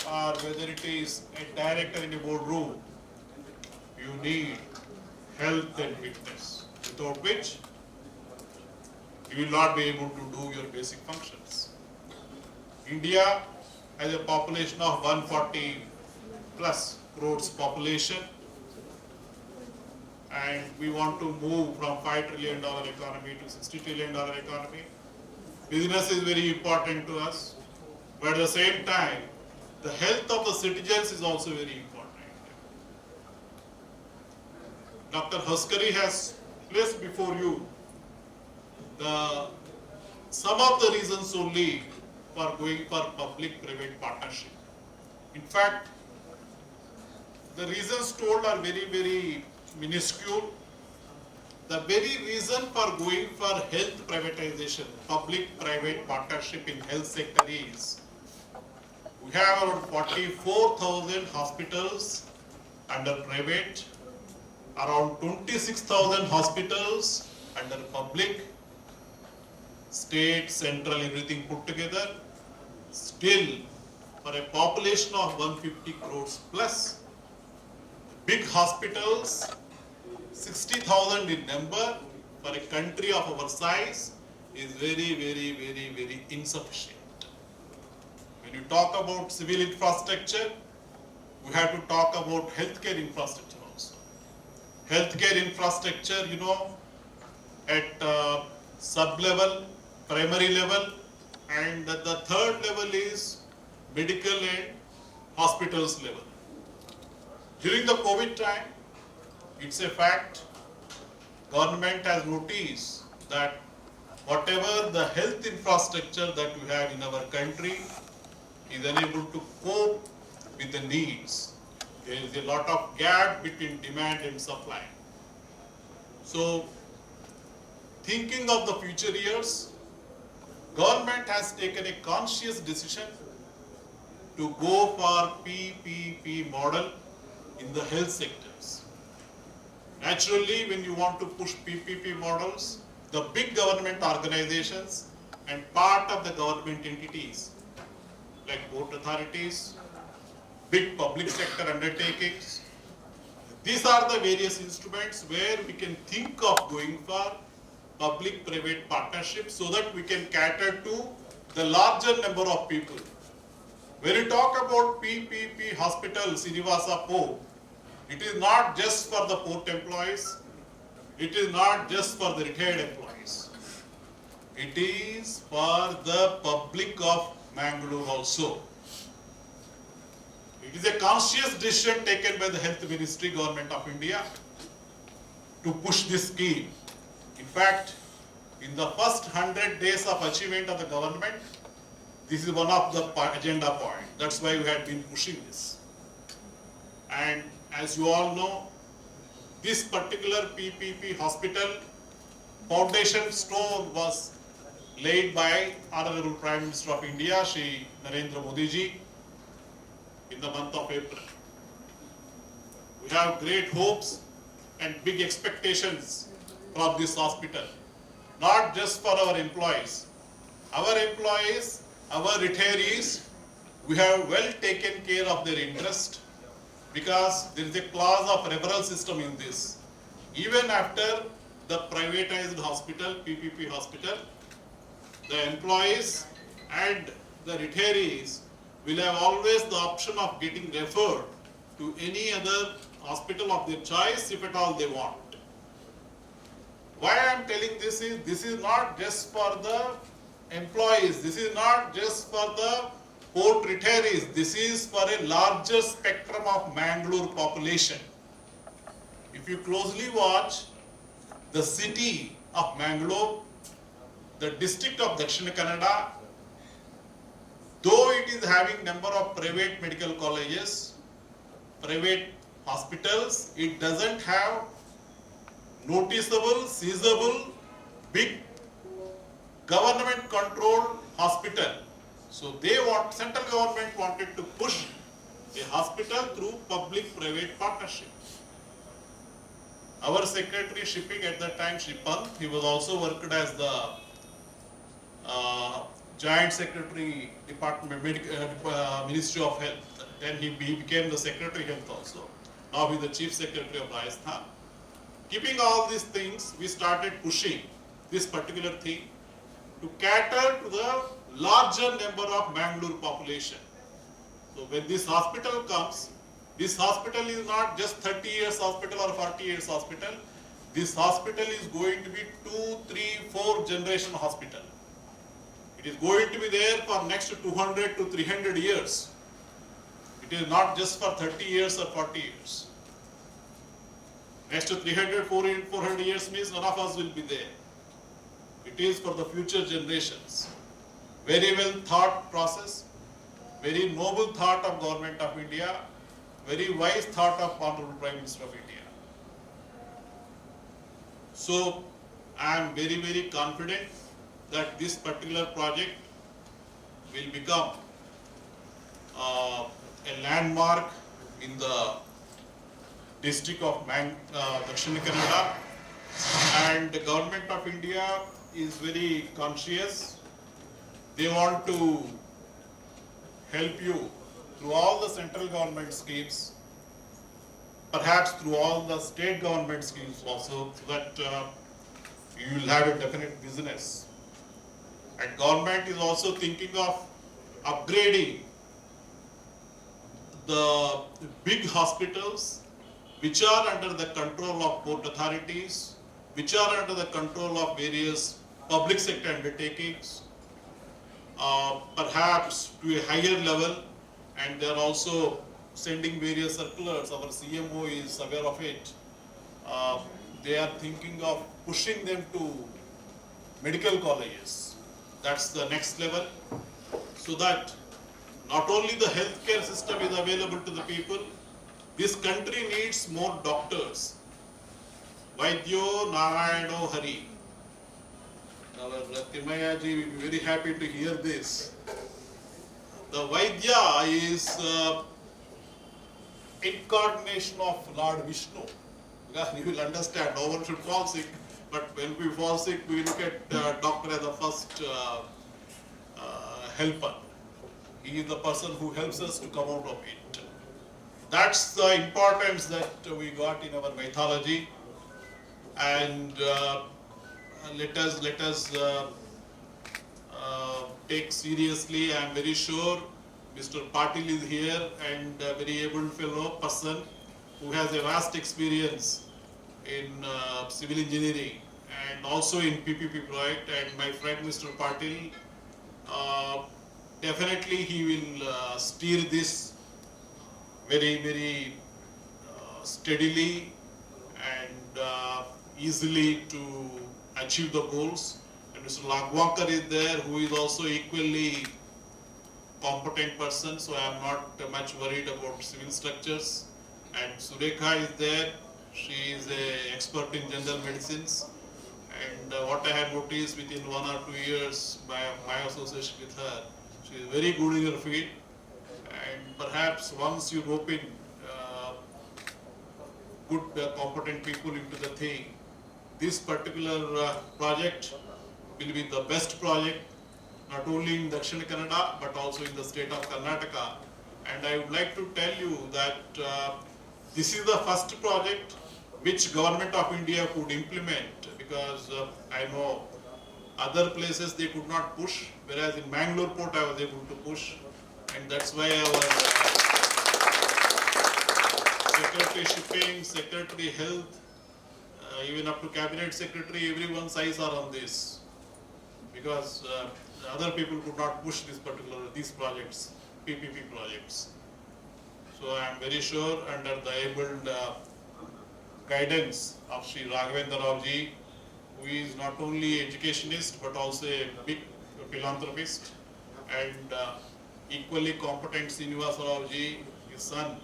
or whether it is a director in a boardroom, you need health and fitness, without which you will not be able to do your basic functions. India has a population of 140 plus crores population, and we want to move from $5 trillion economy to $60 trillion economy. Business is very important to us, but at the same time, the health of the citizens is also very important. Dr. Huskari has placed before you some of the reasons only for going for public-private partnership. In fact, the reasons told are very, very minuscule. The very reason for going for health privatization, public-private partnership in health sector is, we have around 44,000 hospitals under private, around 26,000 hospitals under public, state, central, everything put together. Still, for a population of 150 crores plus, big hospitals, 60,000 in number, for a country of our size, is very, very, very, very insufficient. When you talk about civil infrastructure, we have to talk about healthcare infrastructure also. Healthcare infrastructure, at sub-level, primary level, and the third level is medical and hospitals level. During the COVID time, it's a fact, government has noticed that whatever the health infrastructure that we have in our country is unable to cope with the needs. There is a lot of gap between demand and supply. So, thinking of the future years, government has taken a conscious decision to go for PPP model in the health sectors. Naturally, when you want to push PPP models, the big government organizations and part of the government entities like port authorities, big public sector undertakings, these are the various instruments where we can think of going for public-private partnerships so that we can cater to the larger number of people. When you talk about PPP hospital, Srinivasa Port, it is not just for the port employees, it is not just for the retired employees. It is for the public of Mangalore also. It is a conscious decision taken by the Health Ministry, Government of India, to push this scheme. In fact, in the first 100 days of achievement of the government, this is one of the agenda points. That's why we had been pushing this. And as you all know, this particular PPP hospital foundation stone was laid by Honorable Prime Minister of India, Shri Narendra Modi ji, in the month of April. We have great hopes and big expectations from this hospital, not just for our employees. Our employees, our retirees, we have well taken care of their interest because there is a clause of referral system in this. Even after the privatized hospital, PPP hospital, the employees and the retirees will have always the option of getting referred to any other hospital of their choice if at all they want. Why I am telling this is not just for the employees, this is not just for the port retirees, this is for a larger spectrum of Mangalore population. If you closely watch the city of Mangalore, the district of Dakshina Kannada, though it is having number of private medical colleges, private hospitals, it doesn't have noticeable, seizable, big government controlled hospital. So central government wanted to push a hospital through public-private partnership. Our secretary shipping at that time, Shipant, he was also worked as the Joint Secretary Department, Ministry of Health. Then he became the Secretary Health also. Now he is the Chief Secretary of Rajasthan. Keeping all these things, we started pushing this particular thing to cater to the larger number of Mangalore population. So when this hospital comes, this hospital is not just 30 years hospital or 40 years hospital. This hospital is going to be 2, 3, 4 generation hospital. It is going to be there for next 200 to 300 years. It is not just for 30 years or 40 years. Next 300, 400 years means none of us will be there. It is for the future generations. Very well thought process, very noble thought of Government of India, very wise thought of Honorable Prime Minister of India. So I am very, very confident that this particular project will become a landmark in the district of Dakshina Kannada, and the Government of India is very conscious. They want to help you through all the central government schemes, perhaps through all the state government schemes also, so that you will have a definite business. And government is also thinking of upgrading the big hospitals which are under the control of port authorities, which are under the control of various public sector undertakings, perhaps to a higher level, and they are also sending various circulars. Our CMO is aware of it. They are thinking of pushing them to medical colleges. That's the next level, so that not only the healthcare system is available to the people, this country needs more doctors. Vaidyo Narayano Hari. Our Timaya ji will be very happy to hear this. The Vaidya is incarnation of Lord Vishnu. Because you will understand, no one should fall sick, but when we fall sick, we look at doctor as the first helper. He is the person who helps us to come out of it. That's the importance that we got in our mythology, and let us take seriously. I am very sure Mr. Patil is here, and a very able fellow person who has a vast experience in civil engineering and also in PPP project. And my friend Mr. Patil, definitely he will steer this very steadily and easily to achieve the goals. And Mr. Lagwankar is there, who is also equally competent person, so I am not much worried about civil structures. And Surekha is there, she is an expert in general medicines. And what I have noticed within 1 or 2 years by my association with her, she is very good in her field. And perhaps once you rope in good competent people into the thing, this particular project will be the best project, not only in Dakshina Kannada but also in the state of Karnataka. And I would like to tell you that this is the first project which Government of India could implement, because I know other places they could not push, whereas in Mangalore port I was able to push, and that's why our Secretary Shipping, Secretary Health, even up to Cabinet Secretary, everyone's eyes are on this, because other people could not push these projects, PPP projects. So I am very sure under the able guidance of Sri Raghavendra Rao ji, who is not only educationist but also a big philanthropist, and equally competent Srinivasa Rao ji, his son,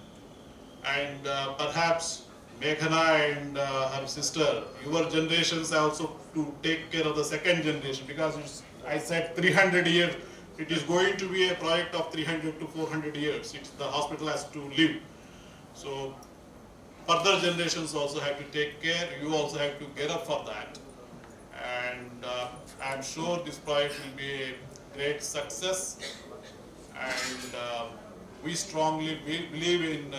and perhaps Meghana and her sister, your generations also to take care of the second generation, because I said 300 years, it is going to be a project of 300 to 400 years. The hospital has to live. So further generations also have to take care, you also have to get up for that. And I am sure this project will be a great success, and we strongly believe in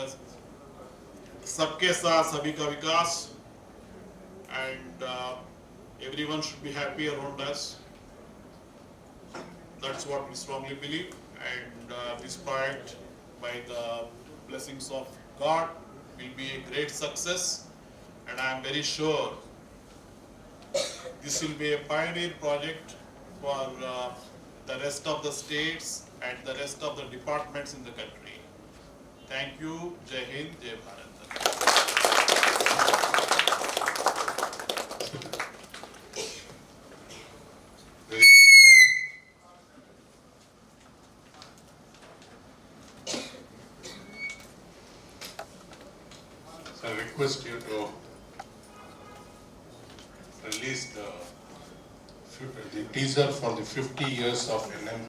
Sabke Saath Sabhi Ka Vikas, and everyone should be happy around us. That's what we strongly believe, and this project, by the blessings of God, will be a great success, and I am very sure this will be a pioneer project for the rest of the states and the rest of the departments in the country. Thank you. Jai Hind, Jai Bharat. So I request you to release the teaser for the 50 years of NM.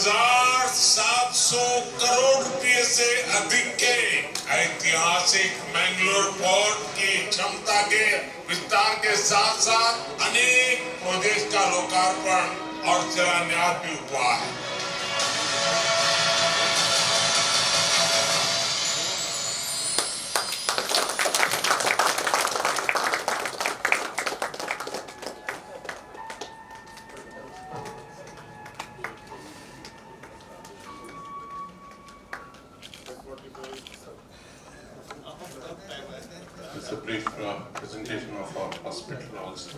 1700 crore रुपए से अधिक के ऐतिहासिक Mangalore port की क्षमता के विस्तार के साथ साथ अनेक प्रोजेक्ट का लोकार्पण और शिलान्यास भी हुआ है। It's a brief presentation of our hospital also.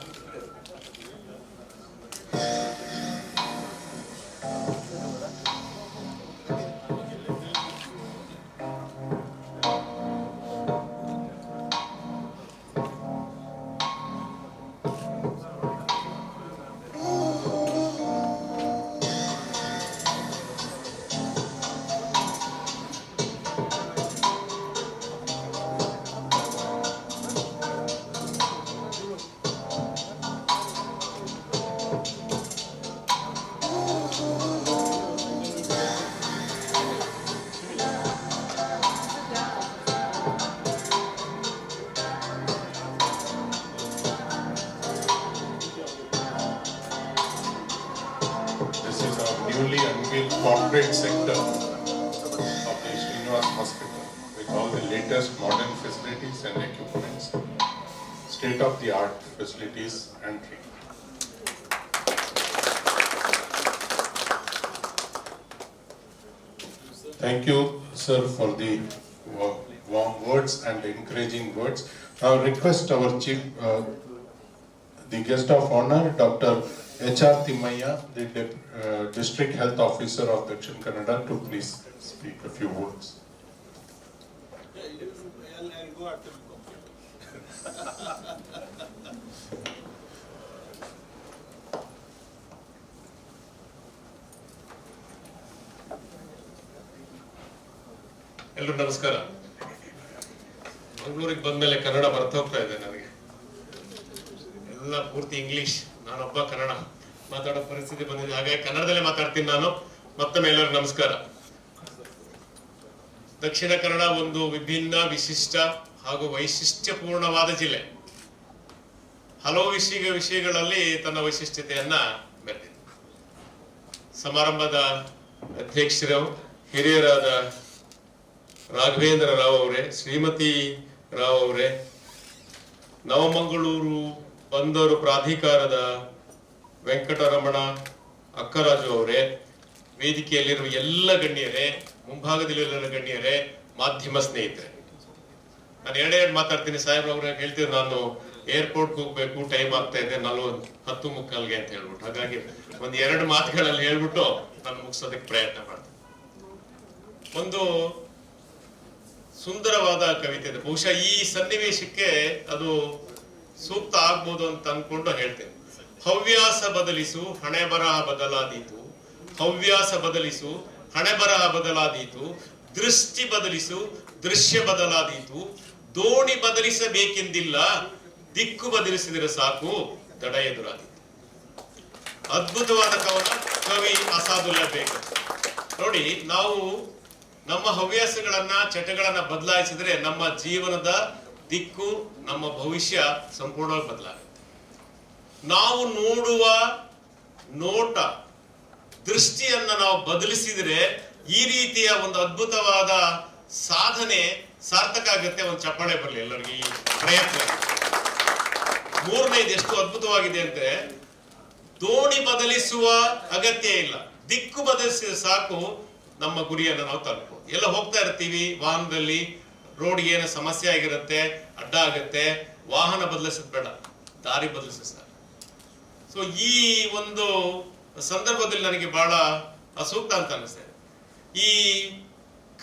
This is our newly unveiled corporate sector of the Srinivas Hospital with all the latest modern facilities and equipments, state-of-the-art facilities and treatment. Thank you, sir, for the warm words and encouraging words. Now request our chief, the guest of honor, Dr. H.R. Timmaiya, the District Health Officer of Dakshin Kannada, to please speak a few words. I'll go after you. ಎಲ್ಲರೂ ನಮಸ್ಕಾರ. ಮಂಗಳೂರಿಗೆ ಬಂದ್ಮೇಲೆ ಕನ್ನಡ ಮರ್ತೋಗ್ತಾ ಇದೆ ನನಗೆ. ಎಲ್ಲ ಪೂರ್ತಿ English, ನಾನೊಬ್ಬ ಕನ್ನಡ ಮಾತಾಡೋ ಪರಿಸ್ಥಿತಿ ಬಂದಿದೆ. ಹಾಗಾಗಿ ಕನ್ನಡದಲ್ಲೇ ಮಾತಾಡ್ತೀನಿ ನಾನು. ಮತ್ತೊಮ್ಮೆ ಎಲ್ಲರಿಗೂ ನಮಸ್ಕಾರ. ದಕ್ಷಿಣ ಕನ್ನಡ ಒಂದು ವಿಭಿನ್ನ, ವಿಶಿಷ್ಟ ಹಾಗೂ ವೈಶಿಷ್ಟ್ಯಪೂರ್ಣವಾದ ಜಿಲ್ಲೆ. ಹಲವು ವಿಷಯಗಳಲ್ಲಿ ತನ್ನ ವೈಶಿಷ್ಟ್ಯತೆಯನ್ನ ಮೆರೆದಿದೆ. ಸಮಾರಂಭದ ಅಧ್ಯಕ್ಷರು ಹಿರಿಯರಾದ ರಾಘವೇಂದ್ರ ರಾವ್ ಅವರೇ, ಶ್ರೀಮತಿ ರಾವ್ ಅವರೇ, ನವಮಂಗಳೂರು ಬಂದರು ಪ್ರಾಧಿಕಾರದ ವೆಂಕಟರಮಣ ಅಕ್ಕರಾಜು ಅವರೇ, ವೇದಿಕೆಯಲ್ಲಿರುವ ಎಲ್ಲ ಗಣ್ಯರೇ, ಮುಂಭಾಗದಲ್ಲಿರುವ ಗಣ್ಯರೇ, ಮಾಧ್ಯಮ ಸ್ನೇಹಿತರೆ, ನಾನು ಎರಡೆರಡು ಮಾತಾಡ್ತೀನಿ. ಸಾಹೇಬ್ರ ಅವ್ರೆ ಹೇಳ್ತಿದ್ರು ನಾನು ಏರ್ಪೋರ್ಟ್ಗೆ ಹೋಗ್ಬೇಕು, ಟೈಮ್ ಆಗ್ತಾ ಇದೆ 10:45 ಅಂತ ಹೇಳ್ಬಿಟ್ಟು. ಹಾಗಾಗಿ ಒಂದ್ 2 ಮಾತುಗಳಲ್ಲಿ ಹೇಳ್ಬಿಟ್ಟು ನಾನು ಮುಗಿಸೋದಕ್ಕೆ ಪ್ರಯತ್ನ ಮಾಡ್ತೀನಿ. ಒಂದು ಸುಂದರವಾದ ಕವಿತೆ ಇದೆ, ಬಹುಶಃ ಈ ಸನ್ನಿವೇಶಕ್ಕೆ ಅದು ಸೂಕ್ತ ಆಗ್ಬೋದು ಅಂತ ಅನ್ಕೊಂಡು ಹೇಳ್ತೇನೆ. ಹವ್ಯಾಸ ಬದಲಿಸು ಹಣೆ ಬರಹ ಬದಲಾದೀತು, ಹವ್ಯಾಸ ಬದಲಿಸು ಹಣೆ ಬರಹ ಬದಲಾದೀತು, ದೃಷ್ಟಿ ಬದಲಿಸು ದೃಶ್ಯ ಬದಲಾದೀತು, ದೋಣಿ ಬದಲಿಸಬೇಕೆಂದಿಲ್ಲ, ದಿಕ್ಕು ಬದಲಿಸಿದರೆ ಸಾಕು ದಡ ಎದುರಾದೀತು. ಅದ್ಭುತವಾದ ಕವನ, ಕವಿ ಅಸಾದುಲ್ಲಾ ಬೇಗಂ. ನೋಡಿ, ನಾವು ನಮ್ಮ ಹವ್ಯಾಸಗಳನ್ನ ಚಟಗಳನ್ನ ಬದಲಾಯಿಸಿದ್ರೆ ನಮ್ಮ ಜೀವನದ ದಿಕ್ಕು, ನಮ್ಮ ಭವಿಷ್ಯ ಸಂಪೂರ್ಣವಾಗಿ ಬದಲಾಗುತ್ತೆ. ನಾವು ನೋಡುವ ನೋಟ, ದೃಷ್ಟಿಯನ್ನ ನಾವು ಬದಲಿಸಿದ್ರೆ ಈ ರೀತಿಯ ಒಂದು ಅದ್ಭುತವಾದ ಸಾಧನೆ ಸಾರ್ಥಕ ಆಗುತ್ತೆ. ಒಂದು ಚಪ್ಪಾಳೆ ಬರಲಿ ಎಲ್ಲರಿಗೆ ಈ ಪ್ರಯತ್ನ. ಮೂರನೇದು ಎಷ್ಟು ಅದ್ಭುತವಾಗಿದೆ ಅಂದ್ರೆ, ದೋಣಿ ಬದಲಿಸುವ ಅಗತ್ಯ ಇಲ್ಲ, ದಿಕ್ಕು ಬದಲಿಸಿದ ಸಾಕು ನಮ್ಮ ಗುರಿಯನ್ನು ನಾವು ತಲುಪಬಹುದು. ಎಲ್ಲ ಹೋಗ್ತಾ ಇರ್ತೀವಿ ವಾಹನದಲ್ಲಿ, ರೋಡ್ಗೆ ಏನೋ ಸಮಸ್ಯೆ ಆಗಿರುತ್ತೆ, ಅಡ್ಡ ಆಗುತ್ತೆ, ವಾಹನ ಬದಲಿಸೋದು ಬೇಡ, ದಾರಿ ಬದಲಿಸಿದ ಸಾಕು. ಸೊ ಈ ಒಂದು ಸಂದರ್ಭದಲ್ಲಿ ನನಗೆ ಬಹಳ ಅಸೂಕ್ತ ಅಂತ ಅನಿಸ್ತದೆ. ಈ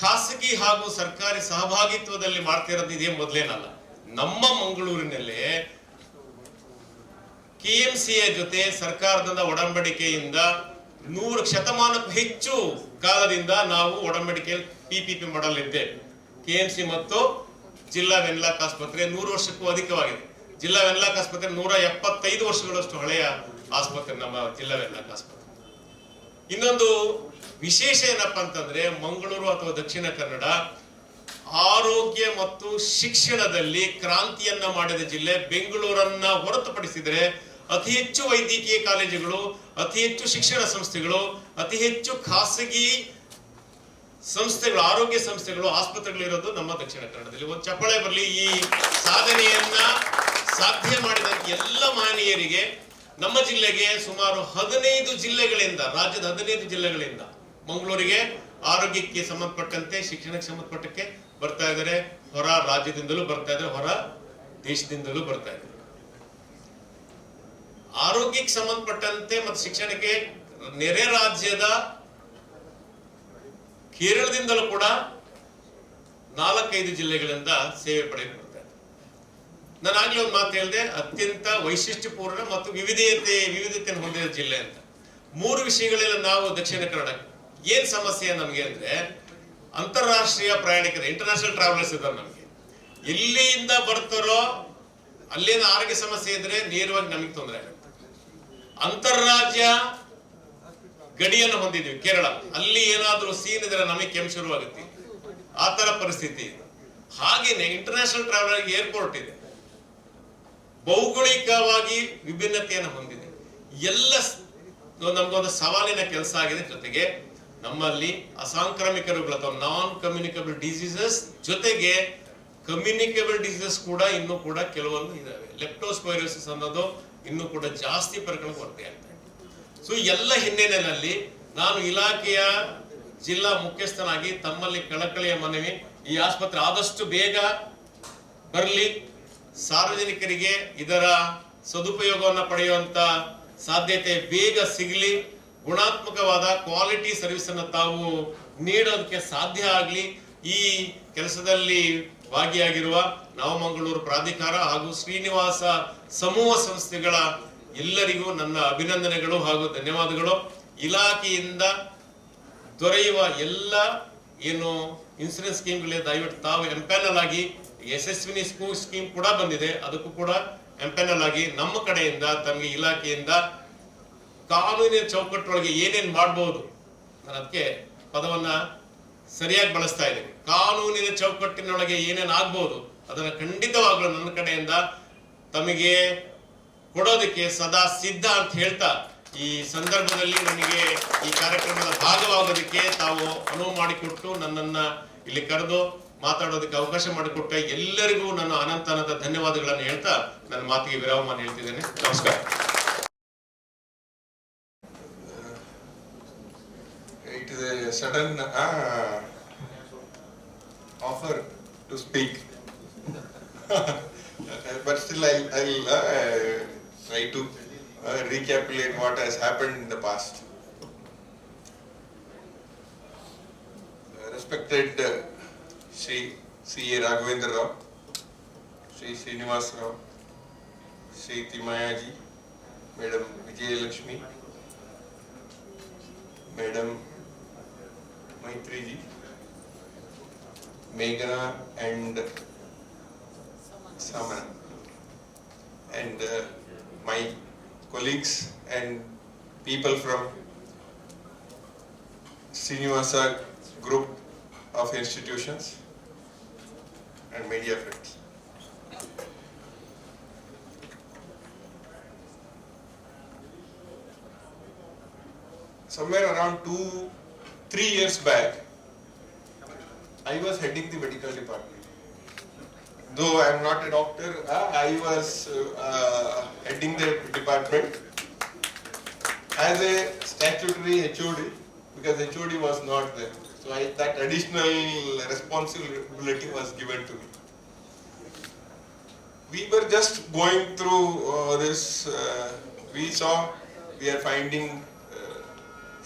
ಖಾಸಗಿ ಹಾಗೂ ಸರ್ಕಾರಿ ಸಹಭಾಗಿತ್ವದಲ್ಲಿ ಮಾಡ್ತಿರೋದು ಇದೇ ಮೊದಲೇನಲ್ಲ. ನಮ್ಮ ಮಂಗಳೂರಿನಲ್ಲೇ KMCA ಜೊತೆ ಸರ್ಕಾರದ ಒಡಂಬಡಿಕೆಯಿಂದ 100 ಶತಮಾನಕ್ಕೂ ಹೆಚ್ಚು ಕಾಲದಿಂದ ನಾವು ಒಡಂಬಡಿಕೆಯಲ್ಲಿ PPP ಮಾಡಲ್ ಇದ್ದೇವೆ. KMC ಮತ್ತು ಜಿಲ್ಲಾ ವೆನ್ಲಾಕ್ ಆಸ್ಪತ್ರೆ 100 ವರ್ಷಕ್ಕೂ ಅಧಿಕವಾಗಿದೆ. ಜಿಲ್ಲಾ ವೆನ್ಲಾಕ್ ಆಸ್ಪತ್ರೆ 175 ವರ್ಷಗಳಷ್ಟು ಹಳೆಯ ಆಸ್ಪತ್ರೆ ನಮ್ಮ ಜಿಲ್ಲಾ ವೆನ್ಲಾಕ್ ಆಸ್ಪತ್ರೆ. ಇನ್ನೊಂದು ವಿಶೇಷ ಏನಪ್ಪಾ ಅಂತಂದ್ರೆ ಮಂಗಳೂರು ಅಥವಾ ದಕ್ಷಿಣ ಕನ್ನಡ ಆರೋಗ್ಯ ಮತ್ತು ಶಿಕ್ಷಣದಲ್ಲಿ ಕ್ರಾಂತಿಯನ್ನ ಮಾಡಿದ ಜಿಲ್ಲೆ. ಬೆಂಗಳೂರನ್ನ ಹೊರತುಪಡಿಸಿದರೆ ಅತಿ ಹೆಚ್ಚು ವೈದ್ಯಕೀಯ ಕಾಲೇಜುಗಳು, ಅತಿ ಹೆಚ್ಚು ಶಿಕ್ಷಣ ಸಂಸ್ಥೆಗಳು, ಅತಿ ಹೆಚ್ಚು ಖಾಸಗಿ ಸಂಸ್ಥೆಗಳು, ಆರೋಗ್ಯ ಸಂಸ್ಥೆಗಳು, ಆಸ್ಪತ್ರೆಗಳು ಇರೋದು ನಮ್ಮ ದಕ್ಷಿಣ ಕನ್ನಡದಲ್ಲಿ. ಒಂದು ಚಪ್ಪಾಳೆ ಬರಲಿ. ಈ ಸಾಧನೆಯನ್ನ ಸಾಧ್ಯ ಮಾಡಿದ ಎಲ್ಲ ಮಹನೀಯರಿಗೆ. ನಮ್ಮ ಜಿಲ್ಲೆಗೆ ಸುಮಾರು 15 ಜಿಲ್ಲೆಗಳಿಂದ, ರಾಜ್ಯದ 15 ಜಿಲ್ಲೆಗಳಿಂದ ಮಂಗಳೂರಿಗೆ ಆರೋಗ್ಯಕ್ಕೆ ಸಂಬಂಧಪಟ್ಟಂತೆ, ಶಿಕ್ಷಣಕ್ಕೆ ಸಂಬಂಧಪಟ್ಟಕ್ಕೆ ಬರ್ತಾ ಇದ್ದಾರೆ. ಹೊರ ರಾಜ್ಯದಿಂದಲೂ ಬರ್ತಾ ಇದ್ದಾರೆ, ಹೊರ ದೇಶದಿಂದಲೂ ಬರ್ತಾ ಇದ್ದಾರೆ. ಆರೋಗ್ಯಕ್ಕೆ ಸಂಬಂಧಪಟ್ಟಂತೆ ಮತ್ತು ಶಿಕ್ಷಣಕ್ಕೆ ನೆರೆ ರಾಜ್ಯದ ಕೇರಳದಿಂದಲೂ ಕೂಡ 4-5 ಜಿಲ್ಲೆಗಳಿಂದ ಸೇವೆ ಪಡೆದು ಬರ್ತಾ ಇದೆ. ನಾನು ಆಗ್ಲೇ ಒಂದು ಮಾತು ಹೇಳಿದೆ, ಅತ್ಯಂತ ವೈಶಿಷ್ಟ್ಯಪೂರ್ಣ ಮತ್ತು ವಿವಿಧತೆಯನ್ನು ಹೊಂದಿದ ಜಿಲ್ಲೆ ಅಂತ. 3 ವಿಷಯಗಳಲ್ಲಿ ನಾವು ದಕ್ಷಿಣ ಕನ್ನಡ ಏನ್ ಸಮಸ್ಯೆ ನಮ್ಗೆ ಅಂದ್ರೆ, ಅಂತಾರಾಷ್ಟ್ರೀಯ ಪ್ರಯಾಣಿಕರು, ಇಂಟರ್ನ್ಯಾಷನಲ್ ಟ್ರಾವೆಲರ್ಸ್ ಇದ್ದಾರೆ ನಮ್ಗೆ. ಎಲ್ಲಿಂದ ಬರ್ತಾರೋ ಅಲ್ಲಿನ ಆರೋಗ್ಯ ಸಮಸ್ಯೆ ಇದ್ರೆ ನೇರವಾಗಿ ನಮಗೆ ತೊಂದರೆ ಆಗುತ್ತೆ. ಅಂತಾರಾಜ್ಯ ಗಡಿಯನ್ನು ಹೊಂದಿದ್ವಿ ಕೇರಳ, ಅಲ್ಲಿ ಏನಾದ್ರೂ ಸೀನ್ ಇದ್ರೆ ನಮಗೆ ಕೆಮ್ಮು ಶುರುವಾಗುತ್ತೆ. ಆ ತರ ಪರಿಸ್ಥಿತಿ ಇದೆ. ಹಾಗೇನೆ ಇಂಟರ್ನ್ಯಾಷನಲ್ ಟ್ರಾವೆಲರ್ ಏರ್ಪೋರ್ಟ್ ಇದೆ, ಭೌಗೋಳಿಕವಾಗಿ ವಿಭಿನ್ನತೆಯನ್ನು ಹೊಂದಿದೆ. ಎಲ್ಲ ನಮ್ಗೊಂದು ಸವಾಲಿನ ಕೆಲಸ ಆಗಿದೆ. ಜೊತೆಗೆ ನಮ್ಮಲ್ಲಿ ಅಸಾಂಕ್ರಾಮಿಕ ರೋಗಗಳು ಅಥವಾ ನಾನ್ ಕಮ್ಯುನಿಕಬಲ್ ಡಿಸೀಸಸ್ ಜೊತೆಗೆ ಕಮ್ಯುನಿಕಬಲ್ ಡಿಸೀಸಸ್ ಕೂಡ ಇನ್ನೂ ಕೂಡ ಕೆಲವೊಂದು ಇದಾವೆ. ಲೆಪ್ಟೋಸ್ಪೈರೋಸಿಸ್ ಅನ್ನೋದು ಇನ್ನೂ ಕೂಡ ಜಾಸ್ತಿ ಪ್ರಕರಣ ವರದಿ ಆಗ್ತಾ ಇದೆ. ಸೊ ಎಲ್ಲ ಹಿನ್ನೆಲೆಯಲ್ಲಿ ನಾನು ಇಲಾಖೆಯ ಜಿಲ್ಲಾ ಮುಖ್ಯಸ್ಥನಾಗಿ ತಮ್ಮಲ್ಲಿ ಕಳಕಳಿಯ ಮನವಿ, ಈ ಆಸ್ಪತ್ರೆ ಆದಷ್ಟು ಬೇಗ ಬರಲಿ, ಸಾರ್ವಜನಿಕರಿಗೆ ಇದರ ಸದುಪಯೋಗವನ್ನು ಪಡೆಯುವಂತ ಸಾಧ್ಯತೆ ಬೇಗ ಸಿಗಲಿ, ಗುಣಾತ್ಮಕವಾದ ಕ್ವಾಲಿಟಿ ಸರ್ವಿಸ್ ಅನ್ನು ತಾವು ನೀಡೋದಕ್ಕೆ ಸಾಧ್ಯ ಆಗಲಿ. ಈ ಕೆಲಸದಲ್ಲಿ ಭಾಗಿಯಾಗಿರುವ ನವಮಂಗಳೂರು ಪ್ರಾಧಿಕಾರ ಹಾಗೂ ಶ್ರೀನಿವಾಸ ಸಮೂಹ ಸಂಸ್ಥೆಗಳ ಎಲ್ಲರಿಗೂ ನನ್ನ ಅಭಿನಂದನೆಗಳು ಹಾಗೂ ಧನ್ಯವಾದಗಳು. ಇಲಾಖೆಯಿಂದ ದೊರೆಯುವ ಎಲ್ಲ ಏನು ಇನ್ಸೂರೆನ್ಸ್ ಸ್ಕೀಮ್ಗಳಿದೆ, ದಯವಿಟ್ಟು ತಾವು ಎಂಪ್ಯಾನಲ್ ಆಗಿ, ಯಶಸ್ವಿನಿ ಸ್ಕೀಮ್ ಕೂಡ ಬಂದಿದೆ, ಅದಕ್ಕೂ ಕೂಡ ಎಂಪ್ಯಾನಲ್ ಆಗಿ ನಮ್ಮ ಕಡೆಯಿಂದ ತಮಗೆ ಇಲಾಖೆಯಿಂದ ಕಾನೂನಿನ ಚೌಕಟ್ಟೊಳಗೆ ಏನೇನ್ ಮಾಡಬಹುದು, ನಾನು ಅದಕ್ಕೆ ಪದವನ್ನ ಸರಿಯಾಗಿ ಬಳಸ್ತಾ ಇದ್ದೇನೆ, ಕಾನೂನಿನ ಚೌಕಟ್ಟಿನೊಳಗೆ ಏನೇನ್ ಆಗ್ಬಹುದು ಅದನ್ನ ಖಂಡಿತವಾಗ್ಲೂ ನನ್ನ ಕಡೆಯಿಂದ ತಮಗೆ ಕೊಡೋದಕ್ಕೆ ಸದಾ ಸಿದ್ಧ ಅಂತ ಹೇಳ್ತಾ, ಈ ಸಂದರ್ಭದಲ್ಲಿ ನನಗೆ ಈ ಕಾರ್ಯಕ್ರಮದ ಭಾಗವಾಗೋದಕ್ಕೆ ತಾವು ಅನುವು ಮಾಡಿಕೊಟ್ಟು ನನ್ನನ್ನ ಇಲ್ಲಿ ಕರೆದು ಮಾತಾಡೋದಕ್ಕೆ ಅವಕಾಶ ಮಾಡಿಕೊಟ್ಟ ಎಲ್ಲರಿಗೂ ನನ್ನ ಅನಂತ ಧನ್ಯವಾದಗಳನ್ನು ಹೇಳ್ತಾ ನನ್ನ ಮಾತಿಗೆ ವಿರಾಮ ಹೇಳ್ತಿದ್ದೇನೆ. ನಮಸ್ಕಾರ. It is a sudden offer to speak, but still I'll try to recapitulate what has happened in the past. Respected Sri C.A. Raghavendra Rao, Sri Srinivas Rao, Sri Timaya ji, Madam Vijayalakshmi, Madam Maitri ji, Meghana and Samana, and my colleagues and people from Srinivasa group of institutions and media friends. Somewhere around 2-3 years back, I was heading the medical department. Though I am not a doctor, I was heading the department as a statutory HOD, because HOD was not there. So that additional responsibility was given to me. We were just going through this, we saw we are finding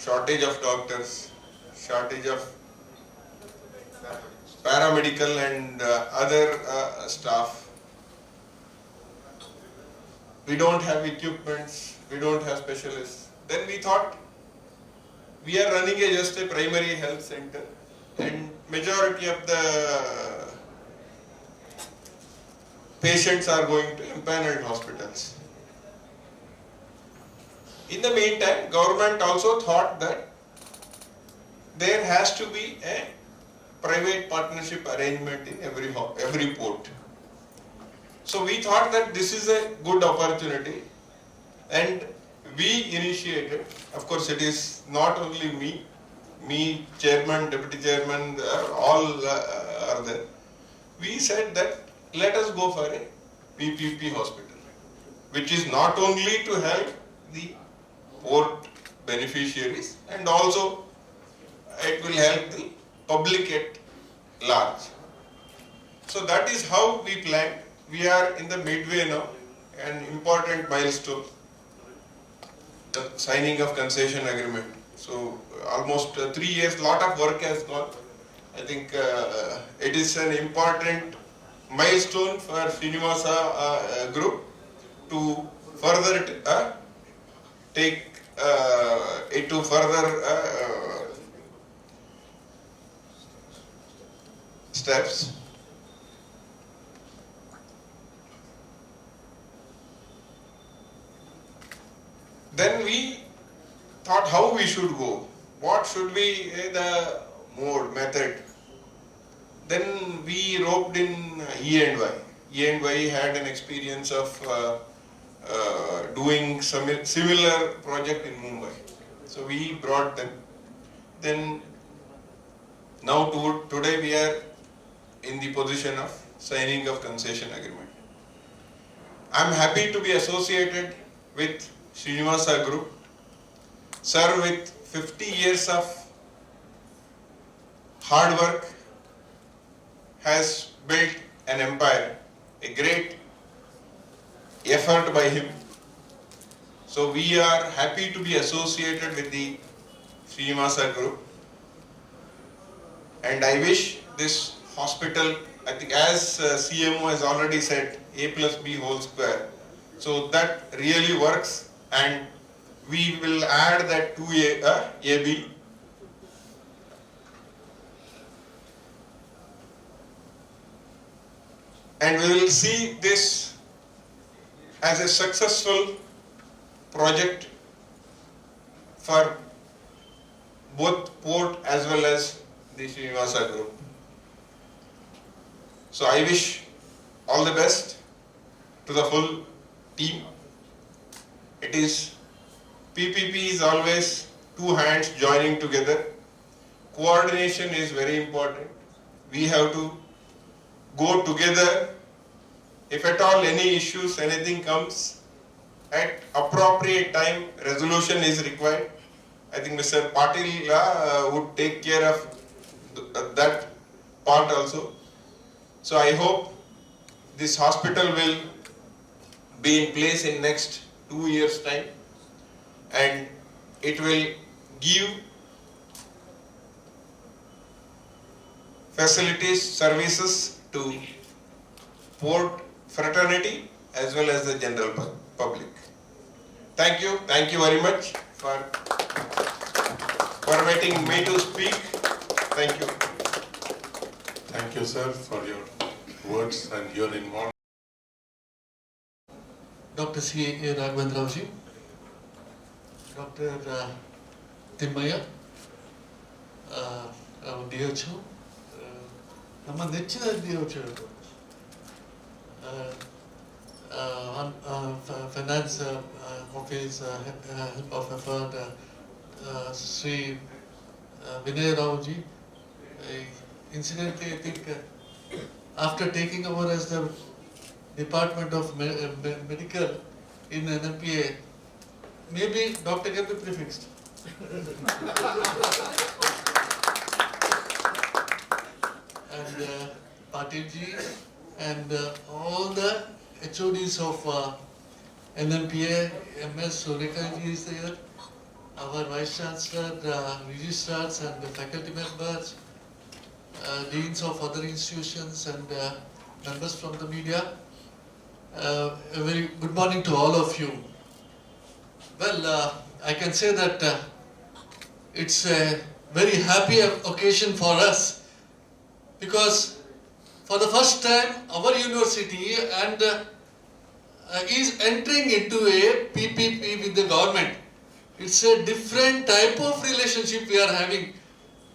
shortage of doctors, shortage of paramedical and other staff. We don't have equipments, we don't have specialists. Then we thought, we are running just a primary health center, and majority of the patients are going to empaneled hospitals. In the meantime, government also thought that there has to be a private partnership arrangement in every port. So we thought that this is a good opportunity, and we initiated. Of course, it is not only me, chairman, deputy chairman, all are there. We said that let us go for a PPP hospital, which is not only to help the port beneficiaries, and also it will help the public at large. So that is how we planned. We are in the midway now, an important milestone, the signing of concession agreement. So almost 3 years, lot of work has gone. I think it is an important milestone for Srinivasa group to further take it to further steps. Then we thought how we should go. What should be the mode, method? Then we roped in E&Y. E&Y had an experience of doing some similar project in Mumbai. So we brought them. Then now today we are in the position of signing of concession agreement. I am happy to be associated with Srinivasa Group. Sir, with 50 years of hard work, has built an empire, a great effort by him. So we are happy to be associated with the Srinivasa Group, and I wish this hospital, I think as CMO has already said, A+B whole square. So that really works, and we will add that 2A, AB. And we will see this as a successful project for both port as well as the Srinivasa Group. So I wish all the best to the full team. It is, PPP is always two hands joining together. Coordination is very important. We have to go together. If at all any issues, anything comes, at appropriate time, resolution is required. I think Mr. Patil would take care of that part also. So I hope this hospital will be in place in next 2 years' time, and it will give facilities, services to port fraternity as well as the general public. Thank you very much for permitting me to speak. Thank you. Thank you, sir, for your words and your involvement. Dr. C.A. Raghavendra, Dr. Timmaya, our DHO, ನಮ್ಮ ನೆಚ್ಚಿನ DHO, Finance Office, Help of Effort, Sri Vinay Raoji. Incidentally, I think after taking over as the Department of Medical in NMPA, maybe doctor can be prefixed. And Patil ji and all the HODs of NMPA, MS Sureka ji is there, our Vice Chancellor, registrars and the faculty members, deans of other institutions and members from the media. A very good morning to all of you. Well, I can say that it's a very happy occasion for us, because for the first time our university and is entering into a PPP with the government. It's a different type of relationship we are having.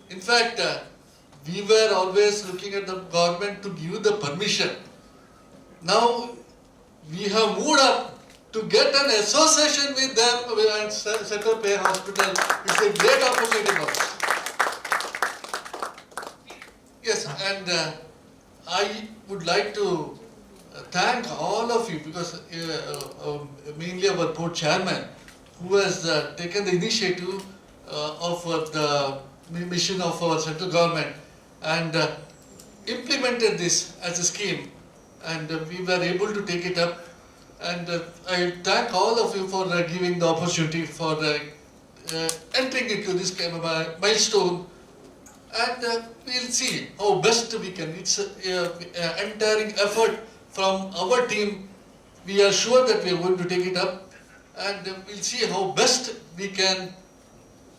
In fact, we were always looking at the government to give the permission. Now we have moved up to get an association with them and set up a hospital. It's a great opportunity for us. Yes, and I would like to thank all of you because mainly our board chairman who has taken the initiative of the mission of our central government and implemented this as a scheme, and we were able to take it up, and I thank all of you for giving the opportunity for entering into this kind of a milestone, and we'll see how best we can. It's an entire effort from our team. We are sure that we are going to take it up, and we'll see how best we can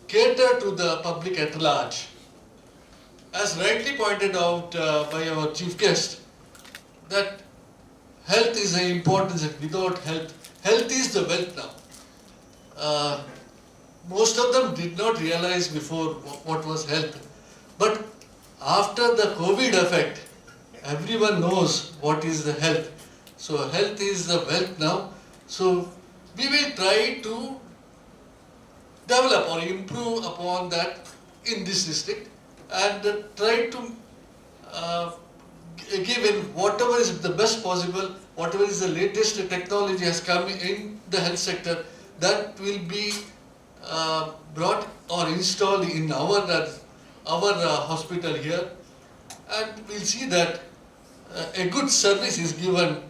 cater to the public at large. As rightly pointed out by our chief guest, that health is an important. Without health, health is the wealth now. Most of them did not realize before what was health, but after the COVID effect, everyone knows what is the health. So health is the wealth now. So we will try to develop or improve upon that in this district and try to give in whatever is the best possible, whatever is the latest technology has come in the health sector, that will be brought or installed in our hospital here, and we'll see that a good service is given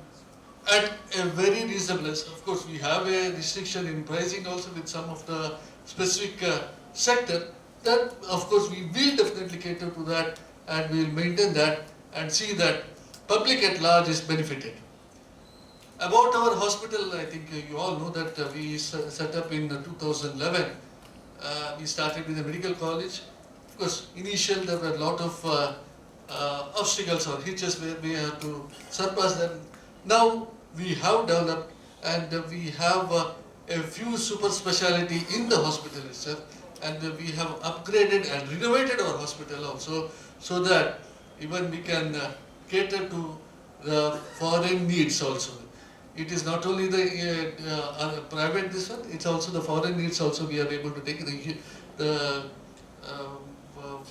at a very reasonable price. Of course, we have a restriction in pricing also with some of the specific sector. That, of course, we will definitely cater to that, and we will maintain that and see that public at large is benefited. About our hospital, I think you all know that we set up in 2011. We started with a medical college. Of course, initially there were a lot of obstacles or hitches where we had to surpass them. Now we have developed and we have a few super speciality in the hospital itself, and we have upgraded and renovated our hospital also, so that even we can cater to the foreign needs also. It is not only the private this one, it's also the foreign needs also we are able to take. The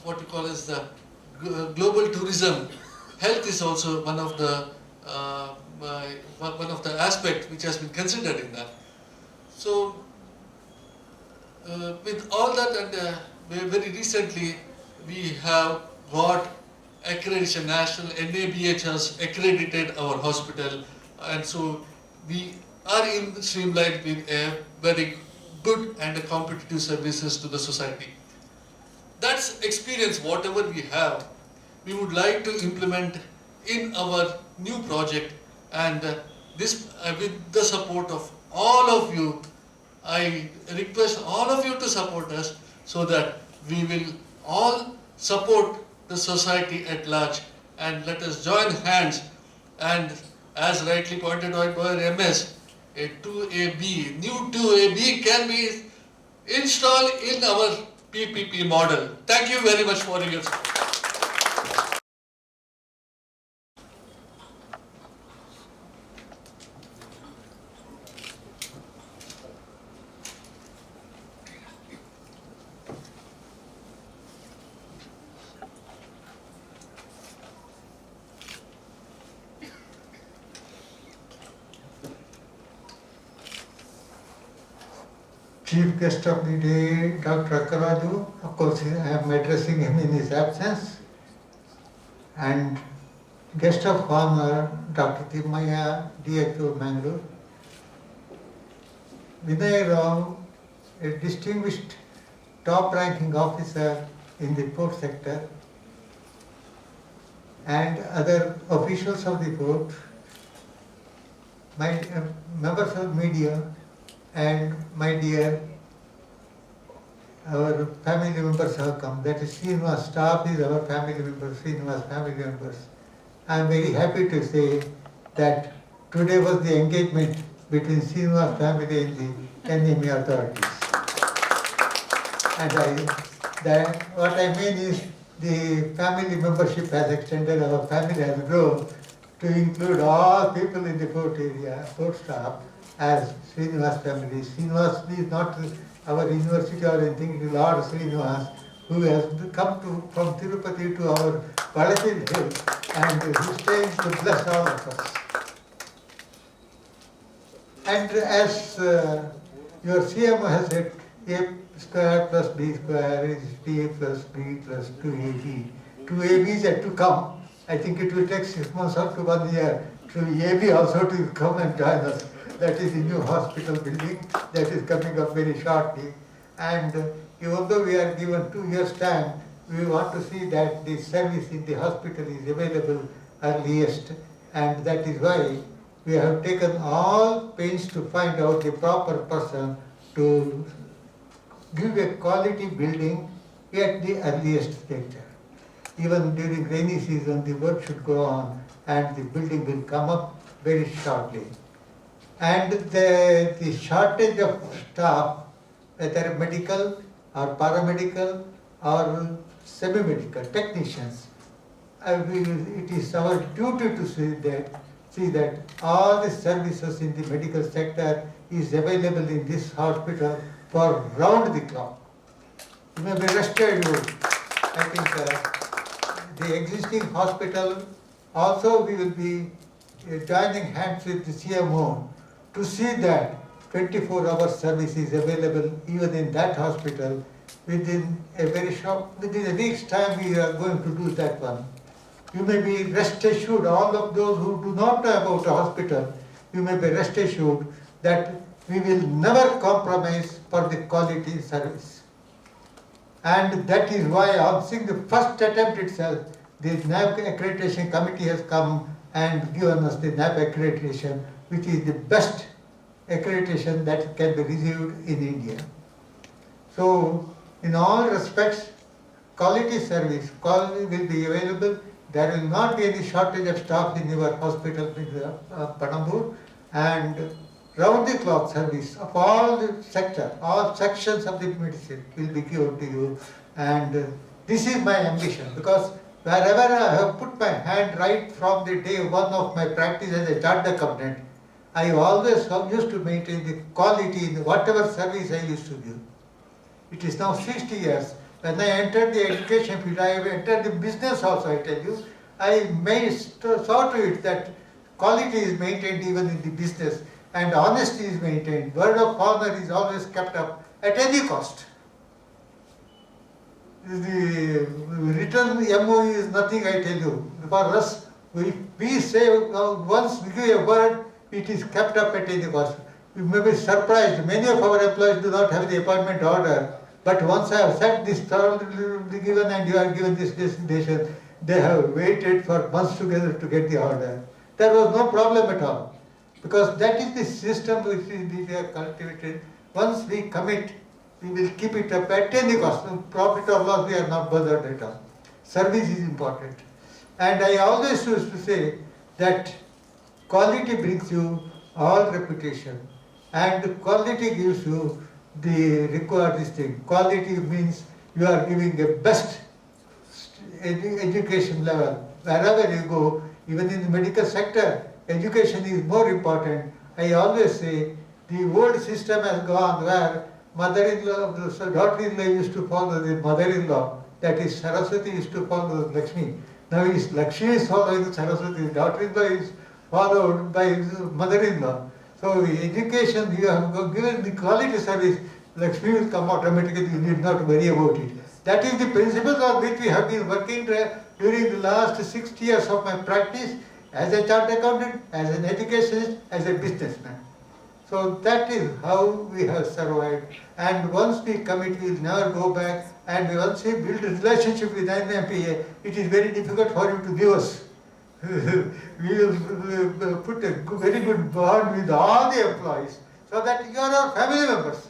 what you call as the global tourism. Health is also one of the aspects which has been considered in that. So with all that, and very recently we have got accreditation. National NABH has accredited our hospital, and so we are in streamlined with a very good and competitive services to the society. That's experience, whatever we have, we would like to implement in our new project, and this with the support of all of you. I request all of you to support us so that we will all support the society at large, and let us join hands, and as rightly pointed out by MS, a 2AB, new 2AB can be installed in our PPP model. Thank you very much for your support. Chief guest of the day, Dr. Akaraju. Of course, I am addressing him in his absence. And guest of honor, Dr. Timmaya, DHO Mangalore. Vinay Rao, a distinguished top-ranking officer in the port sector, and other officials of the port, my members of media, and my dear, our family members have come. That is Srinivas, staff is our family members, Srinivas family members. I am very happy to say that today was the engagement between Srinivas family and the NME authorities. And I What I mean is the family membership has extended, our family has grown to include all people in the port area, port staff, as Srinivas family. Srinivas is not our university or anything, it is Lord Srinivas, who has come from Tirupati to our Palapil Hill and who is staying to bless all of us. And as your CM has said, A square plus B square is A plus B plus 2AB. 2AB is yet to come. I think it will take 6 months or to 1 year to AB also to come and join us. That is the new hospital building that is coming up very shortly. And even though we are given 2 years' time, we want to see that the service in the hospital is available earliest. And that is why we have taken all pains to find out the proper person to give a quality building at the earliest stage. Even during rainy season, the work should go on and the building will come up very shortly. And the shortage of staff, whether medical or paramedical or semi-medical technicians, it is our duty to see that all the services in the medical sector is available in this hospital for round the clock. You may be rest assured, I think the existing hospital also we will be joining hands with the CMO to see that 24-hour service is available even in that hospital. Within a week's time we are going to do that one. You may be rest assured, all of those who do not know about a hospital, you may be rest assured that we will never compromise for the quality service. And that is why on seeing the first attempt itself, the NAB accreditation committee has come and given us the NAB accreditation, which is the best accreditation that can be received in India. So, in all respects, quality service will be available. There will not be any shortage of staff in your hospital in Panambur, and round-the-clock service of all the sector, all sections of the medicine will be given to you. And this is my ambition, because wherever I have put my hand right from the day one of my practice as a chartered accountant, I always used to maintain the quality in whatever service I used to give. It is now 60 years. When I entered the education field, I entered the business also, I tell you. I saw to it that quality is maintained even in the business and honesty is maintained. Word of honor is always kept up at any cost. The written MOU is nothing, I tell you. For us, we say once we give a word, it is kept up at any cost. You may be surprised, many of our employees do not have the appointment order. But once I have said this will be given and you are given this designation, they have waited for months together to get the order. There was no problem at all. Because that is the system which we have cultivated. Once we commit, we will keep it up at any cost. Profit or loss, we are not bothered at all. Service is important. And I always used to say that quality brings you all reputation. And quality gives you the required thing. Quality means you are giving a best education level. Wherever you go, even in the medical sector, education is more important. I always say the old system has gone where mother-in-law, daughter-in-law used to follow the mother-in-law. That is, Saraswati used to follow Lakshmi. Now Lakshmi is following Saraswati. Daughter-in-law is followed by mother-in-law. So education, you have given the quality service, Lakshmi will come automatically, you need not worry about it. That is the principle on which we have been working during the last 60 years of my practice as a chartered accountant, as an educationist, as a businessman. So that is how we have survived. And once we commit, we will never go back. And once we build a relationship with NMPA, it is very difficult for you to give us. We will put a very good bond with all the employees so that you are our family members.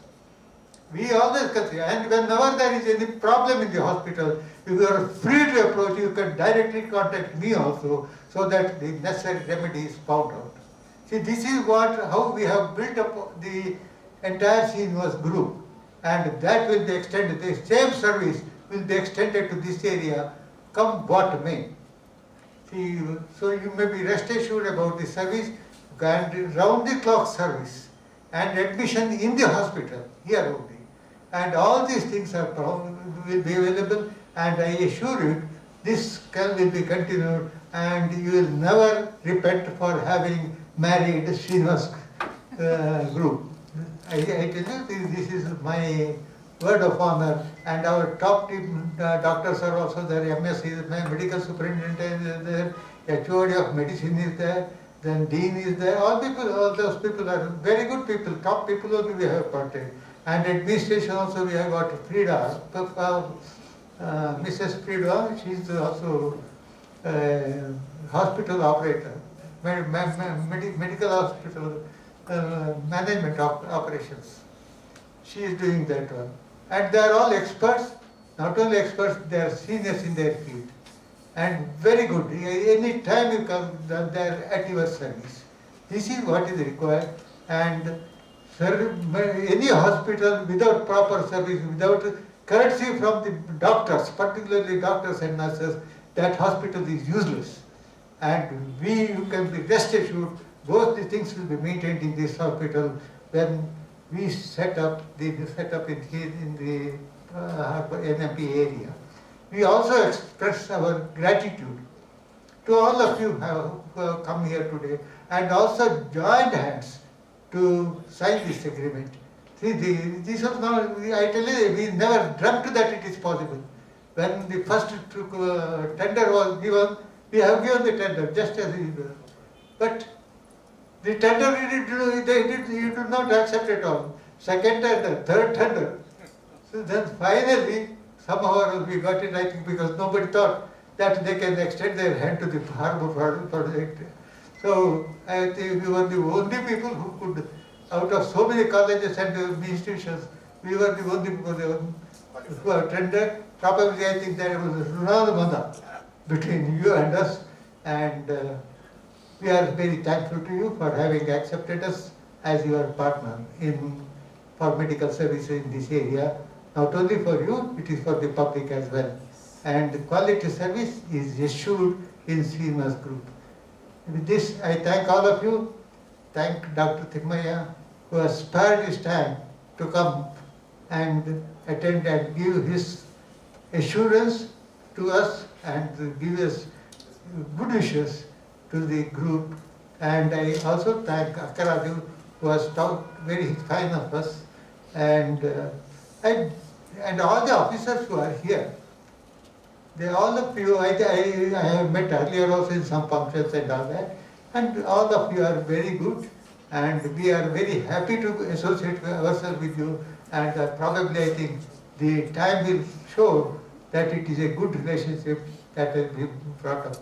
We always consider, and whenever there is any problem in the hospital, you are free to approach, you can directly contact me also so that the necessary remedy is found out. See, this is how we have built up the entire Srinivas group, and that will be extended. The same service will be extended to this area come what may. See, so you may be rest assured about the service, and round the clock service and admission in the hospital here only. And all these things will be available, and I assure you this will be continued, and you will never repent for having married Srinivas group. I tell you, this is my word of honor, and our top team doctors are also there. MS is there, medical superintendent is there, HOD of medicine is there, then dean is there. All those people are very good people, top people only we have appointed. And administration also we have got Frida, Mrs. Frida, she is also hospital operator, medical hospital management operations. She is doing that one. And they are all experts, not only experts, they are seniors in their field. And very good. Any time you come, they are at your service. This is what is required. And any hospital without proper service, without courtesy from the doctors, particularly doctors and nurses, that hospital is useless. And you can be rest assured, both the things will be maintained in this hospital when we set up in the NMP area. We also express our gratitude to all of you who have come here today, and also joined hands to sign this agreement. See, this was not, I tell you, we never dreamt that it is possible. When the first tender was given, we have given the tender just as usual. But the tender you did not accept at all. Second tender, third tender. So then finally, somehow we got it, I think, because nobody thought that they can extend their hand to the harbour project. So I think we were the only people who could, out of so many colleges and institutions, we were the only people who have tendered. Probably I think there was a Runadamada between you and us, and we are very thankful to you for having accepted us as your partner for medical services in this area. Not only for you, it is for the public as well. And quality service is assured in Srinivas Group. With this, I thank all of you. Thank Dr. Thimmaiah, who has spared his time to come and attend and give his assurance to us and to give us good wishes to the group. And I also thank Akkaraju, who has talked very fine of us, and all the officers who are here. All of you, I have met earlier also in some functions and all that, and all of you are very good, and we are very happy to associate ourselves with you, and probably I think the time will show that it is a good relationship that has been brought up.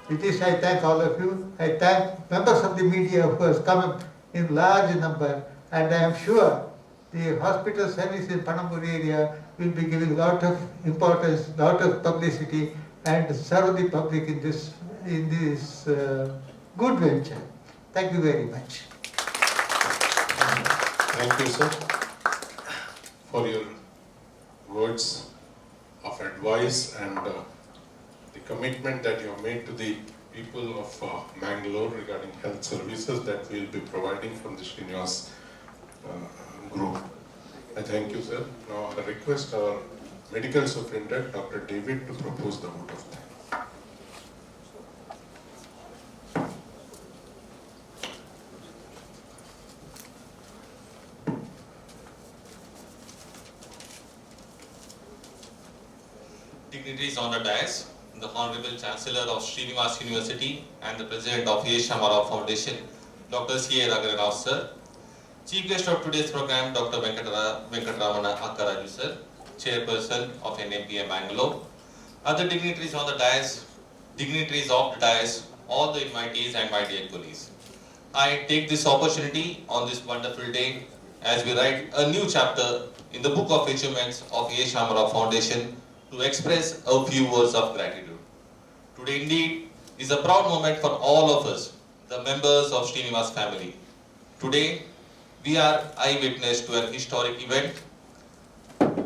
With this, I thank all of you. I thank members of the media who has come in large number, and I am sure the hospital service in Panambur area will be giving lot of importance, lot of publicity, and serve the public in this good venture. Thank you very much. Thank you, sir, for your words of advice and the commitment that you have made to the people of Mangalore regarding health services that we will be providing from the Srinivas group. I thank you, sir. Now I request our medical superintendent, Dr. David, to propose the vote of thanks. Dignitaries on the dais, the Honorable Chancellor of Srinivas University and the President of A. Shamarao Foundation, Dr. C.A. Raghunath sir. Chief guest of today's program, Dr. Venkatramana Akkaraju sir, Chairperson of NMPA Bangalore. Other dignitaries on the dais, dignitaries of the dais, all the invitees and my dear colleagues. I take this opportunity on this wonderful day as we write a new chapter in the book of achievements of A. Shamarao Foundation to express a few words of gratitude. Today indeed is a proud moment for all of us, the members of Srinivas family. Today, we are eyewitness to an historic event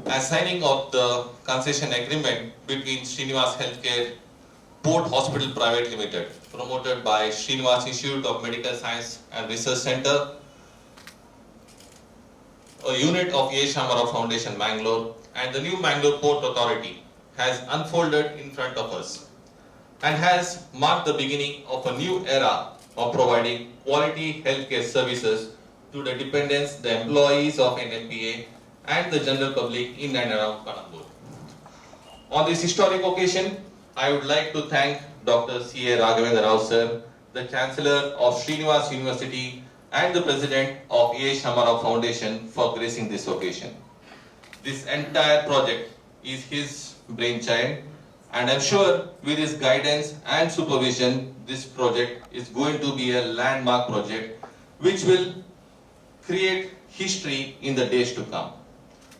as signing of the concession agreement between Srinivas Healthcare Port Hospital Private Limited, promoted by Srinivas Institute of Medical Science and Research Center, a unit of A. Shamara Foundation, Mangalore, and the new Mangalore Port Authority has unfolded in front of us and has marked the beginning of a new era of providing quality healthcare services to the dependents, the employees of NMPA, and the general public in and around Panambur. On this historic occasion, I would like to thank Dr. C.A. Raghavendra Rao sir, the Chancellor of Srinivas University and the President of A. Shamara Foundation for gracing this occasion. This entire project is his brainchild, and I'm sure with his guidance and supervision, this project is going to be a landmark project which will create history in the days to come.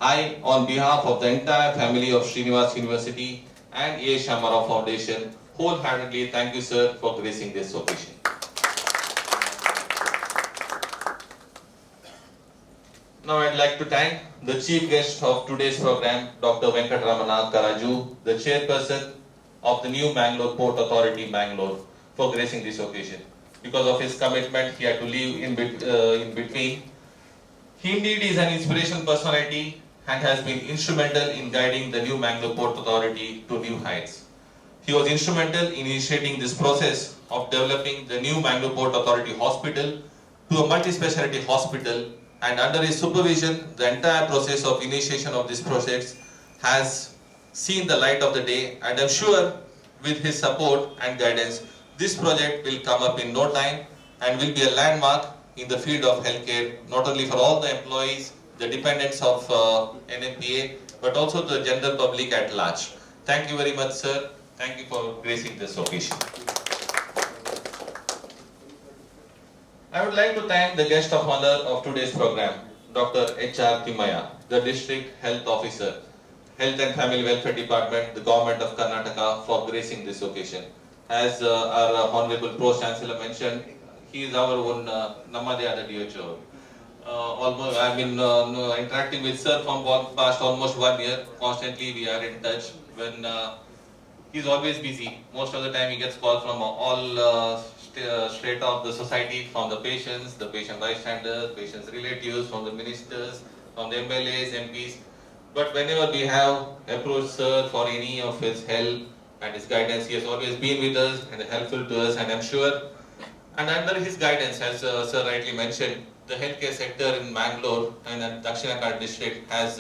I, on behalf of the entire family of Srinivas University and A. Shamara Foundation, wholeheartedly thank you, sir, for gracing this occasion. Now I'd like to thank the chief guest of today's program, Dr. Venkatramana Karaju, the chairperson of the new Mangalore Port Authority, Mangalore, for gracing this occasion. Because of his commitment, he had to leave in between. He indeed is an inspirational personality and has been instrumental in guiding the new Mangalore Port Authority to new heights. He was instrumental in initiating this process of developing the new Mangalore Port Authority Hospital to a multi-speciality hospital, and under his supervision, the entire process of initiation of this project has seen the light of the day, and I'm sure with his support and guidance, this project will come up in no time and will be a landmark in the field of healthcare, not only for all the employees, the dependents of NMPA, but also the general public at large. Thank you very much, sir. Thank you for gracing this occasion. I would like to thank the guest of honor of today's program, Dr. H.R. Timaya, the District Health Officer, Health and Family Welfare Department, the Government of Karnataka, for gracing this occasion. As our Honorable Pro Chancellor mentioned, he is our own Namadhyada DHO. Almost, I've been interacting with sir from past almost 1 year. Constantly we are in touch. When he's always busy. Most of the time he gets calls from all straight of the society, from the patients, the patient bystanders, patients' relatives, from the ministers, from the MLAs, MPs. But whenever we have approached sir for any of his help and his guidance, he has always been with us and helpful to us, and I'm sure, and under his guidance, as sir rightly mentioned, the healthcare sector in Mangalore and Dakshina Kannada district has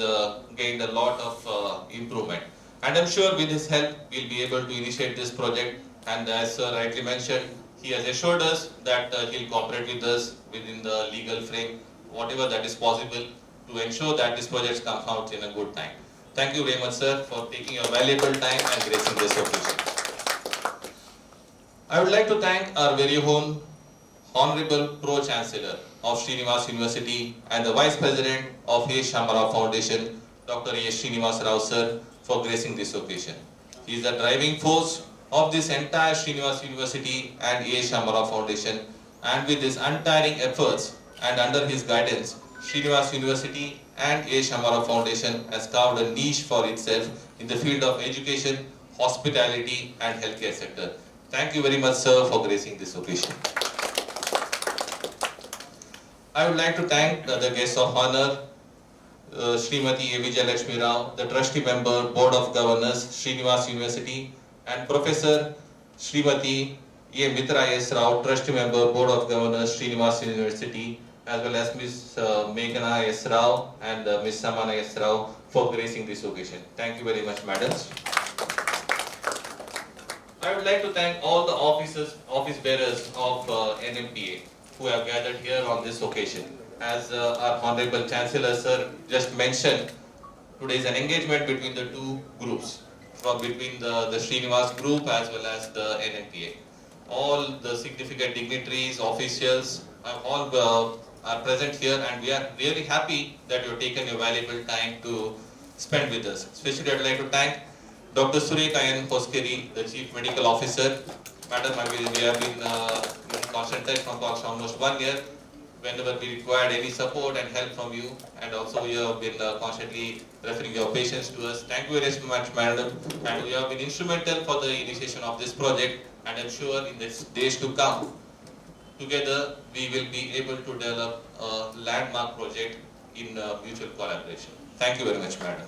gained a lot of improvement. And I'm sure with his help, we'll be able to initiate this project. And as sir rightly mentioned, he has assured us that he'll cooperate with us within the legal frame, whatever that is possible, to ensure that this project comes out in a good time. Thank you very much, sir, for taking your valuable time and gracing this occasion. I would like to thank our very own Honorable Pro Chancellor of Srinivas University and the Vice President of A. Shamara Foundation, Dr. A. Srinivas Rao sir, for gracing this occasion. He is the driving force of this entire Srinivas University and A. Shamara Foundation, and with his untiring efforts and under his guidance, Srinivas University and A. Shamara Foundation has carved a niche for itself in the field of education, hospitality and healthcare sector. Thank you very much, sir, for gracing this occasion. I would like to thank the guests of honor, Srimati A. Vijayalakshmi Rao, the Trustee Member, Board of Governors, Srinivas University, and Professor Srimati A. Mitra S. Rao, Trustee Member, Board of Governors, Srinivas University, as well as Ms. Meghana S. Rao and Ms. Samana S. Rao for gracing this occasion. Thank you very much, madams. I would like to thank all the office bearers of NMPA who have gathered here on this occasion. As our Honorable Chancellor sir just mentioned, today is an engagement between the two groups, between the Srinivas group as well as the NMPA. All the significant dignitaries, officials, all are present here, and we are really happy that you have taken your valuable time to spend with us. Especially I would like to thank Dr. Surekha N. Hoskeri, the Chief Medical Officer. Madam, we have been in constant touch for almost 1 year. whenever we required any support and help from you, and also you have been constantly referring your patients to us. Thank you very much, madam, and you have been instrumental for the initiation of this project, and I'm sure in the days to come, together we will be able to develop a landmark project in mutual collaboration. Thank you very much, madam.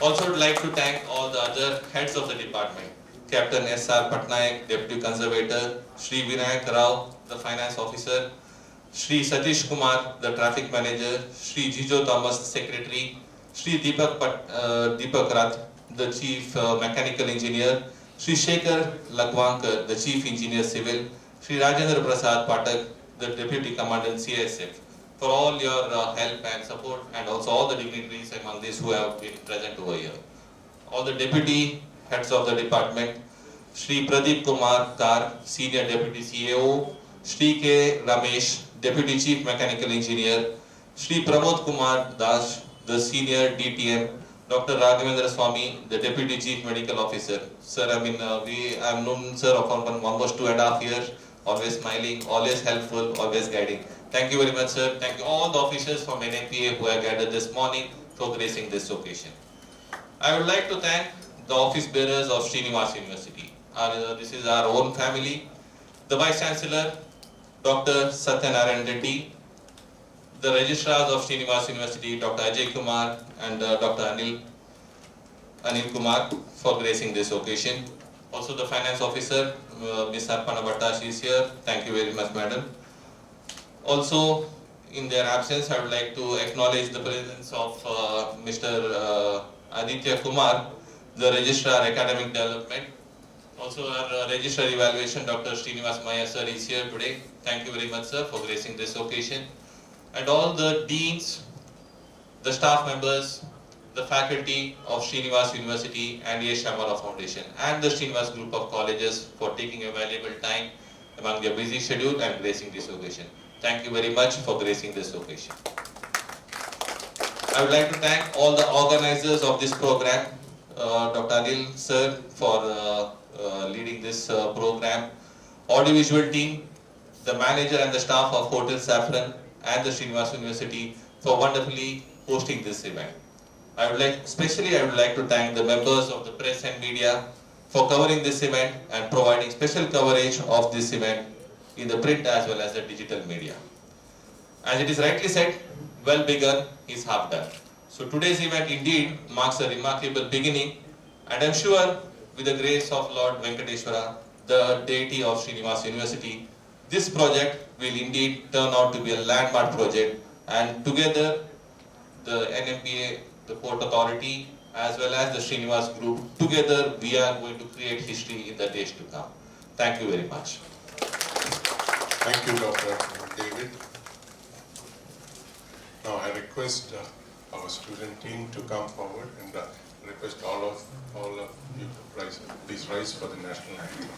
Also, would like to thank all the other heads of the department. Captain S.R. Patnaik, Deputy Conservator, Shri Vinayak Rao, the Finance Officer, Shri Satish Kumar, the Traffic Manager, Shri Jijo Thomas, the Secretary, Shri Deepak Rath, the Chief Mechanical Engineer, Shri Shekhar Lagwankar, the Chief Engineer Civil, Shri Rajendra Prasad Patak, the Deputy Commandant CSF, for all your help and support, and also all the dignitaries among these who have been present over here. All the deputy heads of the department, Shri Pradeep Kumar Kar, Senior Deputy CAO, Shri K. Ramesh, Deputy Chief Mechanical Engineer, Shri Pramod Kumar Das, the Senior DTM, Dr. Raghavendra Swami, the Deputy Chief Medical Officer. Sir, I've known sir for almost 2.5 years, always smiling, always helpful, always guiding. Thank you very much, sir. Thank you all the officials from NMPA who have gathered this morning for gracing this occasion. I would like to thank the office bearers of Srinivas University. This is our own family. The Vice Chancellor, Dr. Satyanarayan Reddy, the registrars of Srinivas University, Dr. Ajay Kumar and Dr. Anil Kumar for gracing this occasion. Also the Finance Officer, Ms. Arpana Bhatta, she is here. Thank you very much, madam. Also, in their absence, I would like to acknowledge the presence of Mr. Aditya Kumar, the Registrar Academic Development. Also our Registrar Evaluation, Dr. Srinivas Maya sir is here today. Thank you very much, sir, for gracing this occasion. And all the deans, the staff members, the faculty of Srinivas University and A. Shamara Foundation and the Srinivas Group of Colleges for taking a valuable time among their busy schedule and gracing this occasion. Thank you very much for gracing this occasion. I would like to thank all the organizers of this program, Dr. Anil sir for leading this program, audiovisual team, the manager and the staff of Hotel Saffron and the Srinivas University for wonderfully hosting this event. I would like to thank the members of the press and media for covering this event and providing special coverage of this event in the print as well as the digital media. As it is rightly said, well begun is half done. So today's event indeed marks a remarkable beginning, and I am sure with the grace of Lord Venkateshwara, the deity of Srinivas University, this project will indeed turn out to be a landmark project, and together the NMPA, the Port Authority as well as the Srinivas Group, together we are going to create history in the days to come. Thank you very much. Thank you, Dr. David. Now I request our student team to come forward and request all of you to please rise for the national anthem.